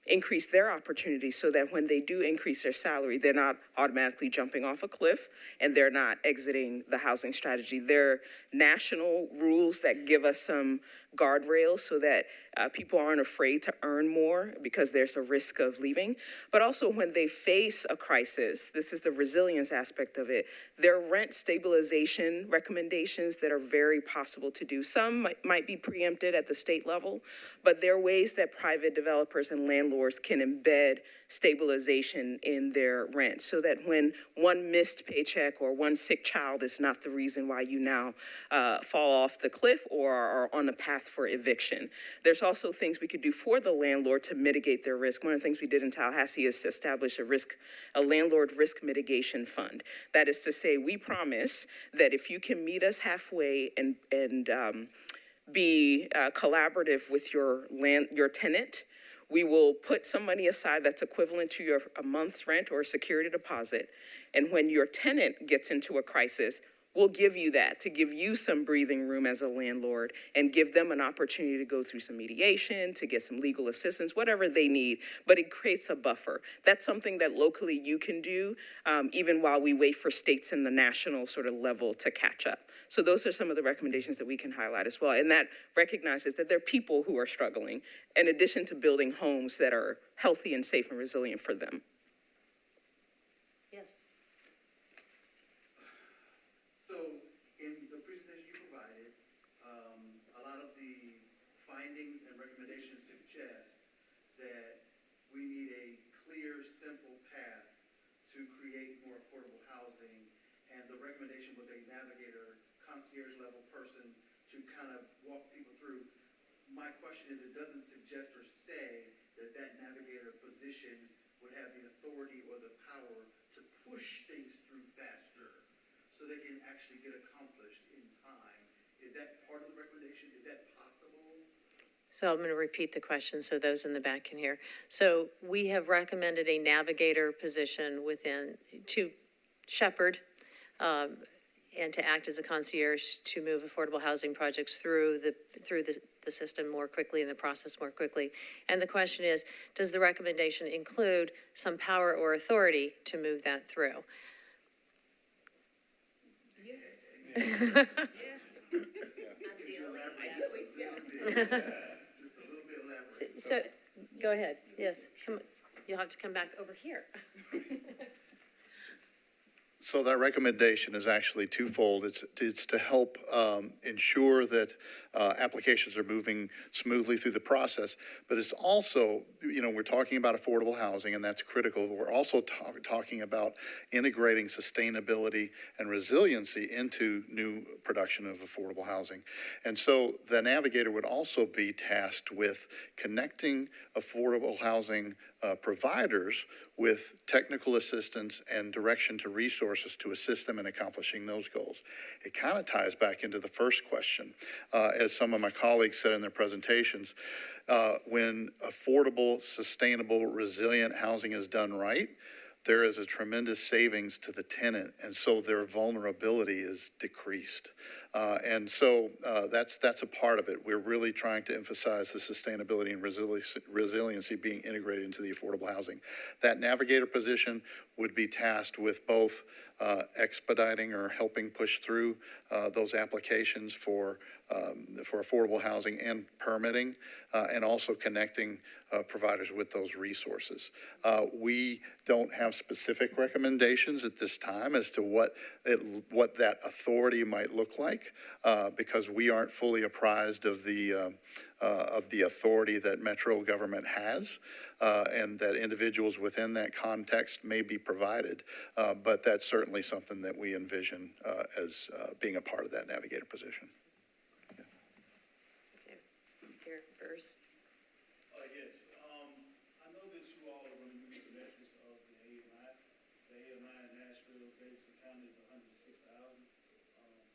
increase their opportunities so that when they do increase their salary, they're not automatically jumping off a cliff and they're not exiting the housing strategy. There are national rules that give us some guardrails so that people aren't afraid to earn more because there's a risk of leaving. But also when they face a crisis, this is the resilience aspect of it, there are rent stabilization recommendations that are very possible to do. Some might be preempted at the state level, but there are ways that private developers and landlords can embed stabilization in their rent so that when one missed paycheck or one sick child is not the reason why you now fall off the cliff or are on a path for eviction. There's also things we could do for the landlord to mitigate their risk. One of the things we did in Tallahassee is to establish a landlord risk mitigation fund. That is to say, we promise that if you can meet us halfway and be collaborative with your tenant, we will put some money aside that's equivalent to a month's rent or a security deposit. And when your tenant gets into a crisis, we'll give you that to give you some breathing room as a landlord and give them an opportunity to go through some mediation, to get some legal assistance, whatever they need, but it creates a buffer. That's something that locally you can do even while we wait for states in the national sort of level to catch up. So those are some of the recommendations that we can highlight as well. And that recognizes that there are people who are struggling in addition to building homes that are healthy and safe and resilient for them. Yes. So in the presentation you provided, a lot of the findings and recommendations suggest that we need a clear, simple path to create more affordable housing. And the recommendation was a navigator, concierge level person to kind of walk people through. My question is, it doesn't suggest or say that that navigator position would have the authority or the power to push things through faster so they can actually get accomplished in time. Is that part of the recommendation? Is that possible? So I'm going to repeat the question so those in the back can hear. So we have recommended a navigator position to shepherd and to act as a concierge to move affordable housing projects through the system more quickly and the process more quickly. And the question is, does the recommendation include some power or authority to move that through? Yes. Yes. Just a little bit elaborate. So, go ahead, yes. You'll have to come back over here. So that recommendation is actually twofold. It's to help ensure that applications are moving smoothly through the process, but it's also, we're talking about affordable housing, and that's critical, but we're also talking about integrating sustainability and resiliency into new production of affordable housing. And so the navigator would also be tasked with connecting affordable housing providers with technical assistance and direction to resources to assist them in accomplishing those goals. It kind of ties back into the first question. As some of my colleagues said in their presentations, when affordable, sustainable, resilient housing is done right, there is a tremendous savings to the tenant, and so their vulnerability is decreased. And so that's a part of it. We're really trying to emphasize the sustainability and resiliency being integrated into the affordable housing. That navigator position would be tasked with both expediting or helping push through those applications for affordable housing and permitting, and also connecting providers with those resources. We don't have specific recommendations at this time as to what that authority might look like, because we aren't fully apprised of the authority that Metro government has, and that individuals within that context may be provided. But that's certainly something that we envision as being a part of that navigator position. Okay, here first. Yes, I know that you all are going to use the metrics of the AMI. The AMI in Nashville, Davidson County is 106,000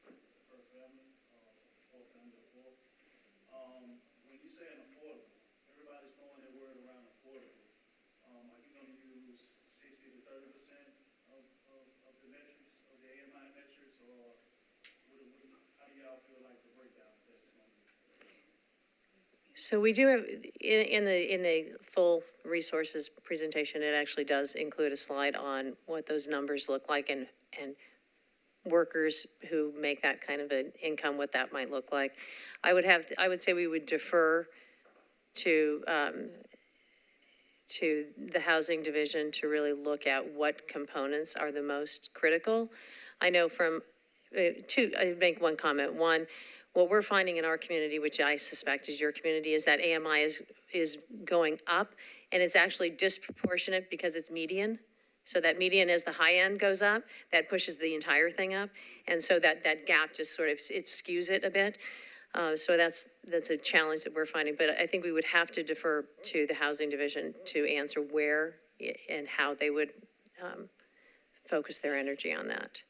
per family, 4 family of 4. When you say an affordable, everybody's throwing their word around affordable. Are you going to use 60 to 30% of the metrics, of the AMI metrics, or how do y'all feel like the breakdown of that's going to be? So we do have, in the full resources presentation, it actually does include a slide on what those numbers look like and workers who make that kind of an income, what that might look like. I would say we would defer to the housing division to really look at what components are the most critical. I know from, I'd make one comment. One, what we're finding in our community, which I suspect is your community, is that AMI is going up, and it's actually disproportionate because it's median. So that median, as the high end goes up, that pushes the entire thing up. And so that gap just sort of, it skews it a bit. So that's a challenge that we're finding. But I think we would have to defer to the housing division to answer where and how they would focus their energy on that.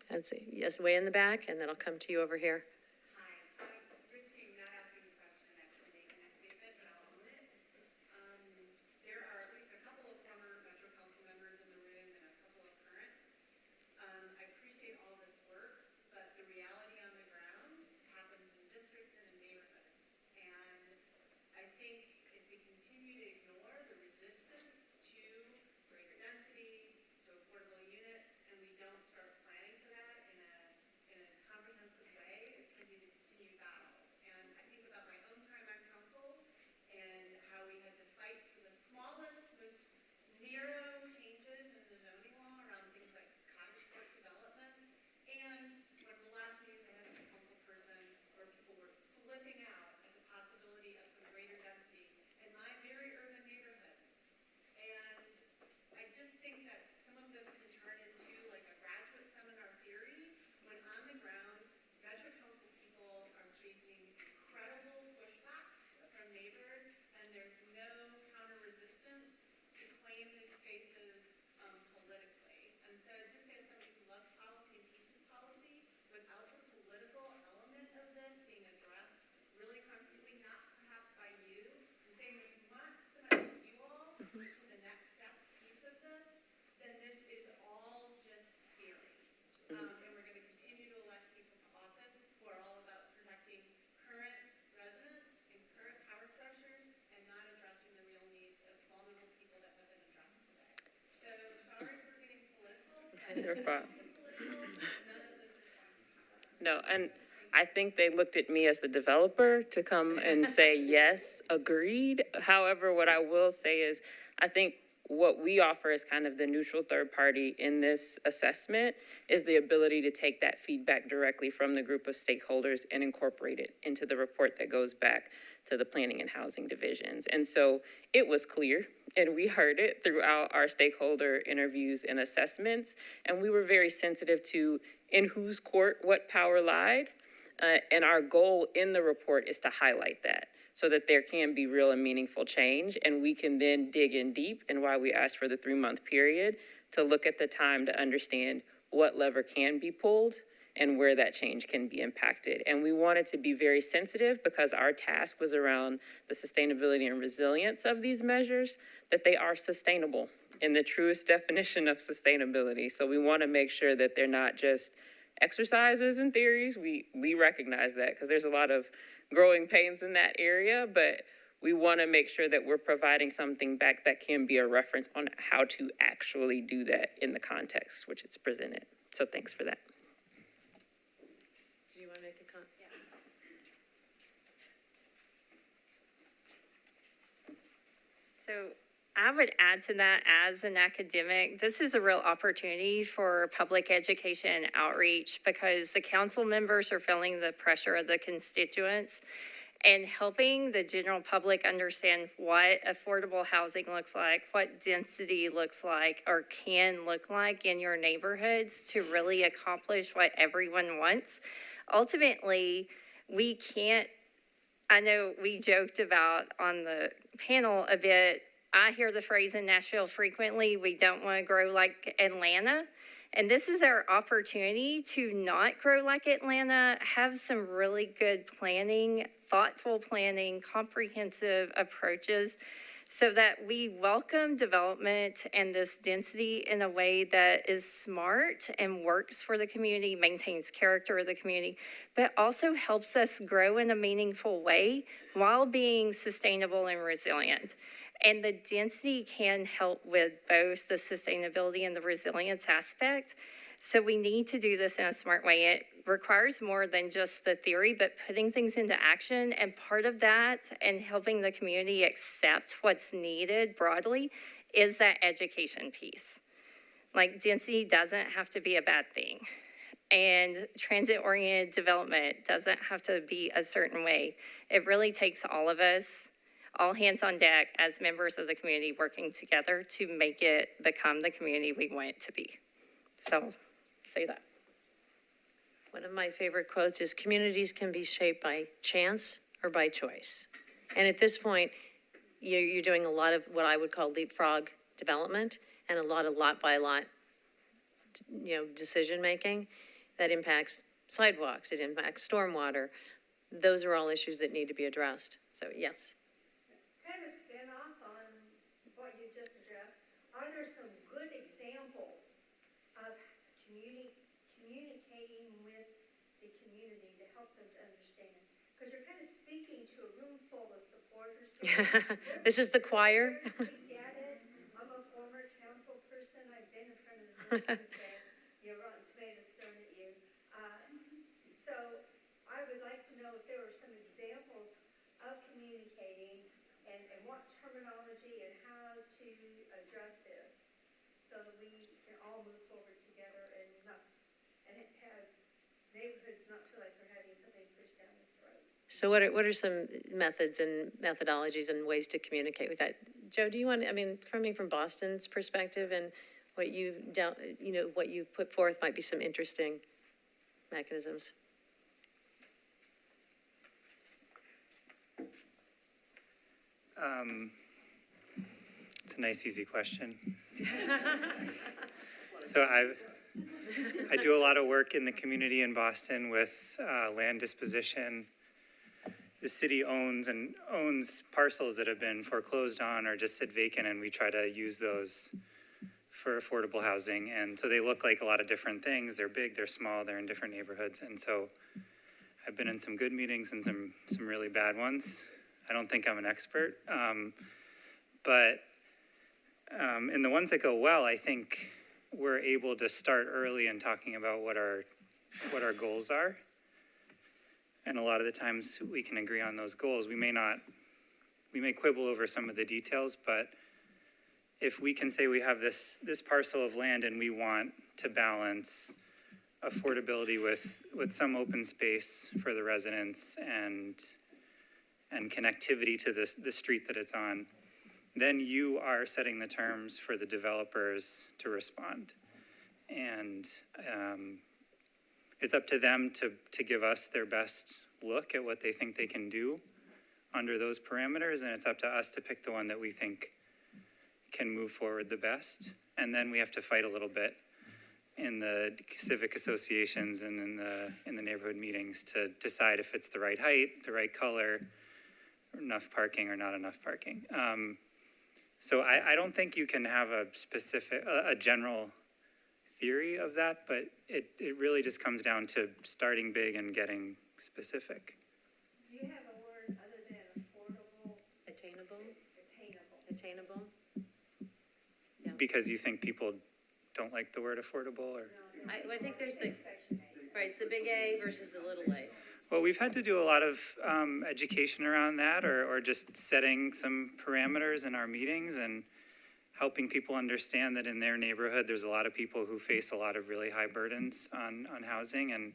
Let's see, yes, way in the back, and then I'll come to you over here. Hi, I'm risking not asking the question and actually making a statement, but I'll own it. There are at least a couple of former Metro Council members in the room and a couple of current. I appreciate all this work, but the reality on the ground happens in districts and in neighborhoods. And I think if we continue to ignore the resistance to greater density, to affordable units, and we don't start planning for that in a comprehensive way, it's going to be the continued battles. And I think about my own time on council and how we had to fight for the smallest, most narrow changes in the zoning law around things like cottage court developments. And one of the last meetings I had as a council person where people were flipping out at the possibility of some greater density in my very urban neighborhood. And I just think that some of this can turn into like a graduate seminar theory when on the ground, Metro Council people are facing incredible pushback from neighbors, and there's no counter resistance to claim these spaces politically. And so just as somebody who loves policy and teaches policy, without the political element of this being addressed really concretely, not perhaps by you, and saying this must to you all to the next steps piece of this, then this is all just theory. And we're going to continue to elect people to office who are all about protecting current residents and current power structures and not addressing the real needs of vulnerable people that have been addressed today. So sorry for getting political, but You're fine. none of this is going to happen. No, and I think they looked at me as the developer to come and say, yes, agreed. However, what I will say is, I think what we offer as kind of the neutral third party in this assessment is the ability to take that feedback directly from the group of stakeholders and incorporate it into the report that goes back to the planning and housing divisions. And so it was clear, and we heard it throughout our stakeholder interviews and assessments, and we were very sensitive to in whose court what power lied. And our goal in the report is to highlight that so that there can be real and meaningful change, and we can then dig in deep, and why we asked for the 3-month period to look at the time to understand what lever can be pulled and where that change can be impacted. And we wanted to be very sensitive because our task was around the sustainability and resilience of these measures, that they are sustainable in the truest definition of sustainability. So we want to make sure that they're not just exercises and theories. We recognize that because there's a lot of growing pains in that area, but we want to make sure that we're providing something back that can be a reference on how to actually do that in the context which it's presented. So thanks for that. Do you want to make a comment? So I would add to that, as an academic, this is a real opportunity for public education outreach because the council members are feeling the pressure of the constituents, and helping the general public understand what affordable housing looks like, what density looks like or can look like in your neighborhoods to really accomplish what everyone wants. Ultimately, we can't, I know we joked about on the panel a bit, I hear the phrase in Nashville frequently, we don't want to grow like Atlanta. And this is our opportunity to not grow like Atlanta, have some really good planning, thoughtful planning, comprehensive approaches so that we welcome development and this density in a way that is smart and works for the community, maintains character of the community, but also helps us grow in a meaningful way while being sustainable and resilient. And the density can help with both the sustainability and the resilience aspect. So we need to do this in a smart way. It requires more than just the theory, but putting things into action. And part of that and helping the community accept what's needed broadly is that education piece. Like, density doesn't have to be a bad thing. And transit-oriented development doesn't have to be a certain way. It really takes all of us, all hands on deck as members of the community working together to make it become the community we want it to be. So, say that. One of my favorite quotes is, communities can be shaped by chance or by choice. And at this point, you're doing a lot of what I would call leapfrog development and a lot of lot by lot, decision-making that impacts sidewalks, it impacts stormwater. Those are all issues that need to be addressed. So, yes. Kind of spin off on what you just addressed, are there some good examples of communicating with the community to help them to understand? Because you're kind of speaking to a room full of supporters. This is the choir. We get it. I'm a former council person. I've been in front of the room that you're rotten tomatoes thrown at you. So I would like to know if there were some examples of communicating and what terminology and how to address this so that we can all move forward together and have neighborhoods not feel like they're having something pushed down their throat. So what are some methods and methodologies and ways to communicate with that? Joe, do you want, from Boston's perspective and what you've dealt, what you've put forth might be some interesting mechanisms. It's a nice, easy question. So I do a lot of work in the community in Boston with land disposition. The city owns parcels that have been foreclosed on or just sit vacant, and we try to use those for affordable housing. And so they look like a lot of different things. They're big, they're small, they're in different neighborhoods. And so I've been in some good meetings and some really bad ones. I don't think I'm an expert, but in the ones that go well, I think we're able to start early in talking about what our goals are. And a lot of the times we can agree on those goals. We may quibble over some of the details, but if we can say we have this parcel of land and we want to balance affordability with some open space for the residents and connectivity to the street that it's on, then you are setting the terms for the developers to respond. And it's up to them to give us their best look at what they think they can do under those parameters, and it's up to us to pick the one that we think can move forward the best. And then we have to fight a little bit in the civic associations and in the neighborhood meetings to decide if it's the right height, the right color, enough parking or not enough parking. So I don't think you can have a general theory of that, but it really just comes down to starting big and getting specific. Do you have a word other than affordable, Attainable, attainable? attainable. Because you think people don't like the word affordable, or? I think there's the, right, it's the big A versus the little a. Well, we've had to do a lot of education around that, or just setting some parameters in our meetings and helping people understand that in their neighborhood, there's a lot of people who face a lot of really high burdens on housing, and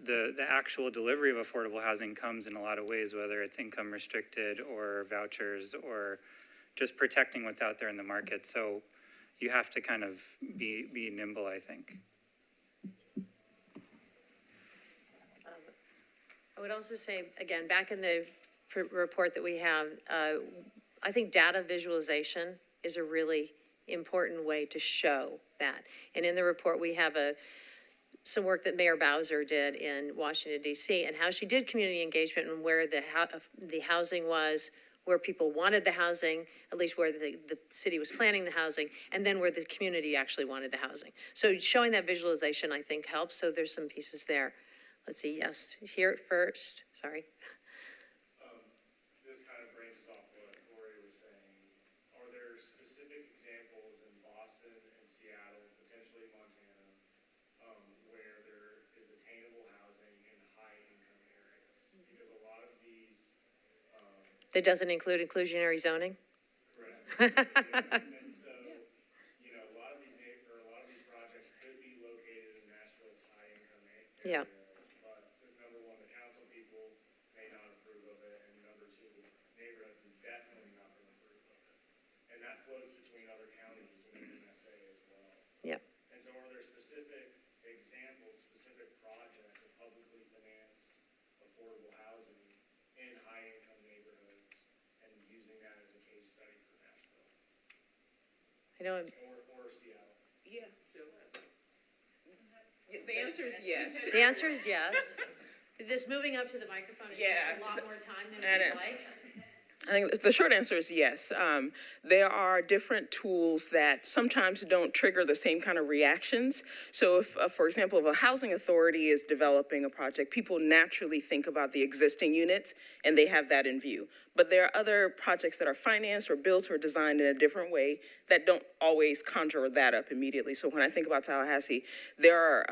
the actual delivery of affordable housing comes in a lot of ways, whether it's income restricted or vouchers or just protecting what's out there in the market. So you have to kind of be nimble, I think. I would also say, again, back in the report that we have, I think data visualization is a really important way to show that. And in the report, we have some work that Mayor Bowser did in Washington, D.C., and how she did community engagement and where the housing was, where people wanted the housing, at least where the city was planning the housing, and then where the community actually wanted the housing. So showing that visualization, I think, helps. So there's some pieces there. Let's see, yes, here first, sorry. This kind of branches off what Lori was saying. Are there specific examples in Boston and Seattle, potentially Montana, where there is attainable housing in high-income areas? Because a lot of these... That doesn't include inclusionary zoning? Correct. And so, you know, a lot of these projects could be located in Nashville's high-income areas. Yeah. Flows between other counties in the MSA as well. Yeah. And so are there specific examples, specific projects of publicly financed affordable housing in high-income neighborhoods and using that as a case study for Nashville? I know. Or Seattle? Yeah. The answer is yes. The answer is yes. This moving up to the microphone, it takes a lot more time than we'd like. I think the short answer is yes. There are different tools that sometimes don't trigger the same kind of reactions. So if, for example, if a housing authority is developing a project, people naturally think about the existing units and they have that in view. But there are other projects that are financed or built or designed in a different way that don't always conjure that up immediately. So when I think about Tallahassee, there are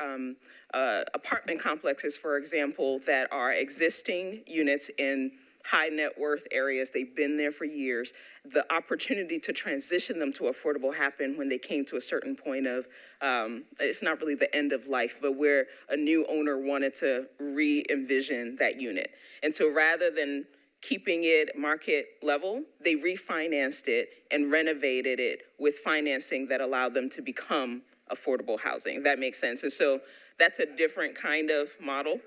apartment complexes, for example, that are existing units in high net worth areas. They've been there for years. The opportunity to transition them to affordable happened when they came to a certain point of, it's not really the end of life, but where a new owner wanted to re-envision that unit. And so rather than keeping it market level, they refinanced it and renovated it with financing that allowed them to become affordable housing, if that makes sense. And so that's a different kind of model.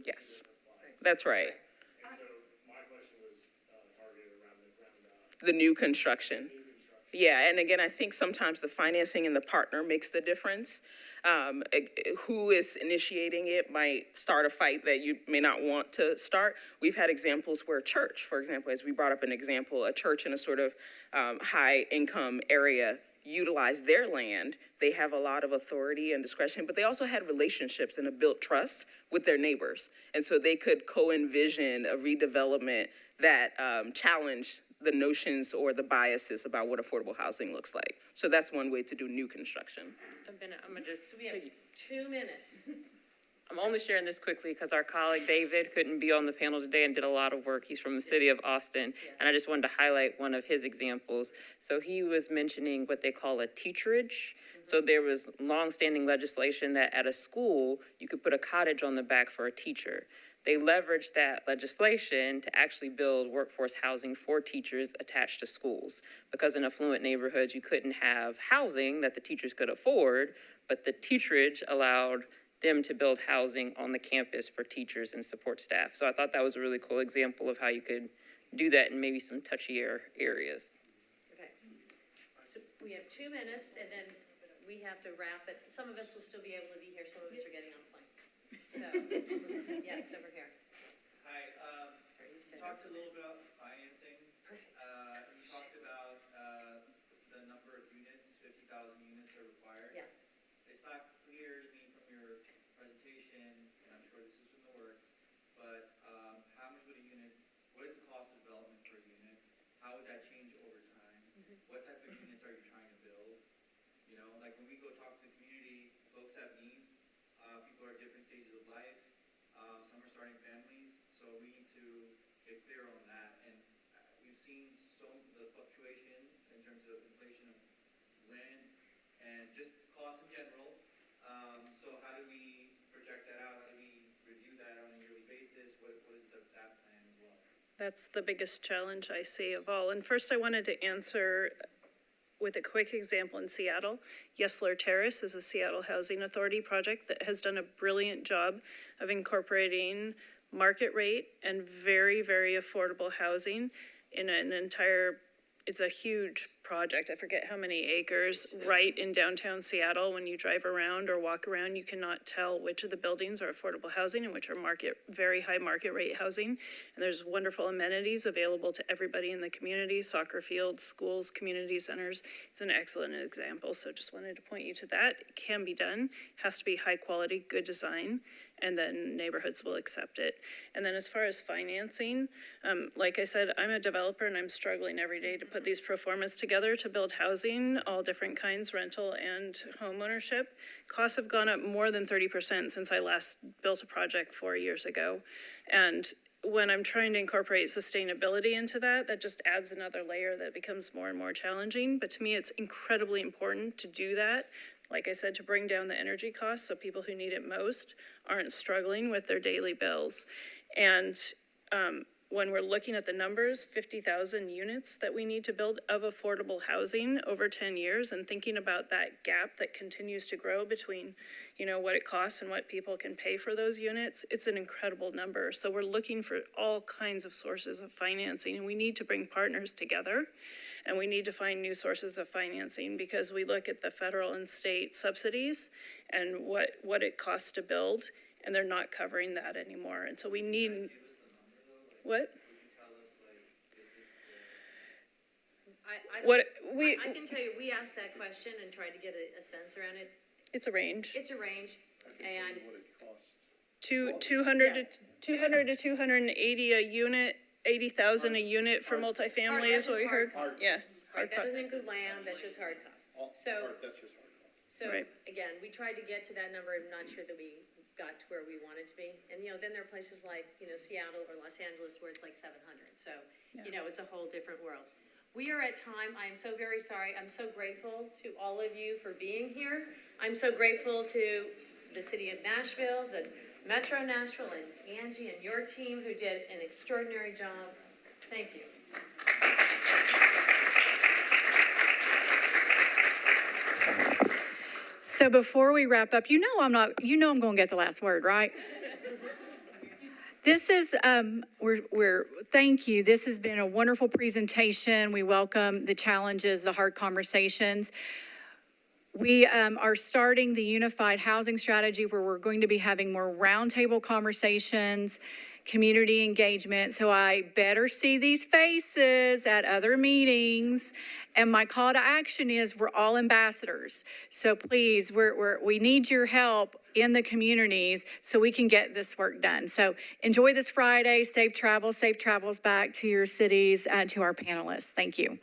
Yes, that's right. And so my question was targeted around the ground up. The new construction. Yeah, and again, I think sometimes the financing and the partner makes the difference. Who is initiating it might start a fight that you may not want to start. We've had examples where church, for example, as we brought up an example, a church in a sort of high income area utilize their land. They have a lot of authority and discretion, but they also had relationships and a built trust with their neighbors. And so they could co-envision a redevelopment that challenged the notions or the biases about what affordable housing looks like. So that's one way to do new construction. I'm gonna just, So we have 2 minutes. I'm only sharing this quickly because our colleague David couldn't be on the panel today and did a lot of work. He's from the city of Austin, and I just wanted to highlight one of his examples. So he was mentioning what they call a teacherage. So there was longstanding legislation that at a school, you could put a cottage on the back for a teacher. They leveraged that legislation to actually build workforce housing for teachers attached to schools. Because in affluent neighborhoods, you couldn't have housing that the teachers could afford, but the teacherage allowed them to build housing on the campus for teachers and support staff. So I thought that was a really cool example of how you could do that in maybe some touchier areas. Okay. So we have 2 minutes and then we have to wrap it. Some of us will still be able to be here. Some of us are getting on planes. So, yes, over here. Hi, Sorry, you talked a little bit about financing. Perfect. You what type of units are you trying to build? You know, like when we go talk to the community, folks have needs. People are at different stages of life. Some are starting families, so we need to get clear on that. And we've seen the fluctuation in terms of inflation of land and just costs in general. So how do we project that out? How do we review that on a yearly basis? What is that plan as well? That's the biggest challenge I see of all. And first I wanted to answer with a quick example in Seattle. Yesler Terrace is a Seattle Housing Authority project that has done a brilliant job of incorporating market rate and very, very affordable housing in an entire, it's a huge project. I forget how many acres, right in downtown Seattle. When you drive around or walk around, you cannot tell which of the buildings are affordable housing and which are very high market rate housing. And there's wonderful amenities available to everybody in the community, soccer fields, schools, community centers. It's an excellent example. So just wanted to point you to that. It can be done, has to be high quality, good design, and then neighborhoods will accept it. And then as far as financing, like I said, I'm a developer and I'm struggling every day to put these pro formas together to build housing, all different kinds, rental and home ownership. Costs have gone up more than 30% since I last built a project 4 years ago. And when I'm trying to incorporate sustainability into that, that just adds another layer that becomes more and more challenging. But to me, it's incredibly important to do that. Like I said, to bring down the energy costs so people who need it most aren't struggling with their daily bills. And when we're looking at the numbers, 50,000 units that we need to build of affordable housing over 10 years and thinking about that gap that continues to grow between, you know, what it costs and what people can pay for those units, it's an incredible number. So we're looking for all kinds of sources of financing, and we need to bring partners together, and we need to find new sources of financing because we look at the federal and state subsidies and what it costs to build, and they're not covering that anymore. And so we need, what? I can tell you, we asked that question and tried to get a sense around it. It's a range. It's a range, and 200 to 280 a unit, 80,000 a unit for multifamily is what we heard. Yeah. Right, that doesn't include land, that's just hard costs. That's just hard. So, again, we tried to get to that number, I'm not sure that we got to where we wanted to be. And, you know, then there are places like, you know, Seattle or Los Angeles where it's like 700. So, you know, it's a whole different world. We are at time. I am so very sorry. I'm so grateful to all of you for being here. I'm so grateful to the city of Nashville, the Metro Nashville, and Angie and your team who did an extraordinary job. Thank you. So before we wrap up, I'm going to get the last word, right? This is, thank you. This has been a wonderful presentation. We welcome the challenges, the hard conversations. We are starting the unified housing strategy where we're going to be having more roundtable conversations, community engagement. So I better see these faces at other meetings. And my call to action is we're all ambassadors. So please, we need your help in the communities so we can get this work done. So enjoy this Friday. Safe travels back to your cities and to our panelists. Thank you.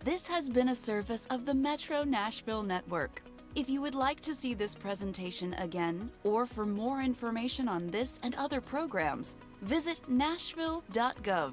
This has been a service of the Metro Nashville Network. If you would like to see this presentation again, or for more information on this and other programs, visit nashville.gov.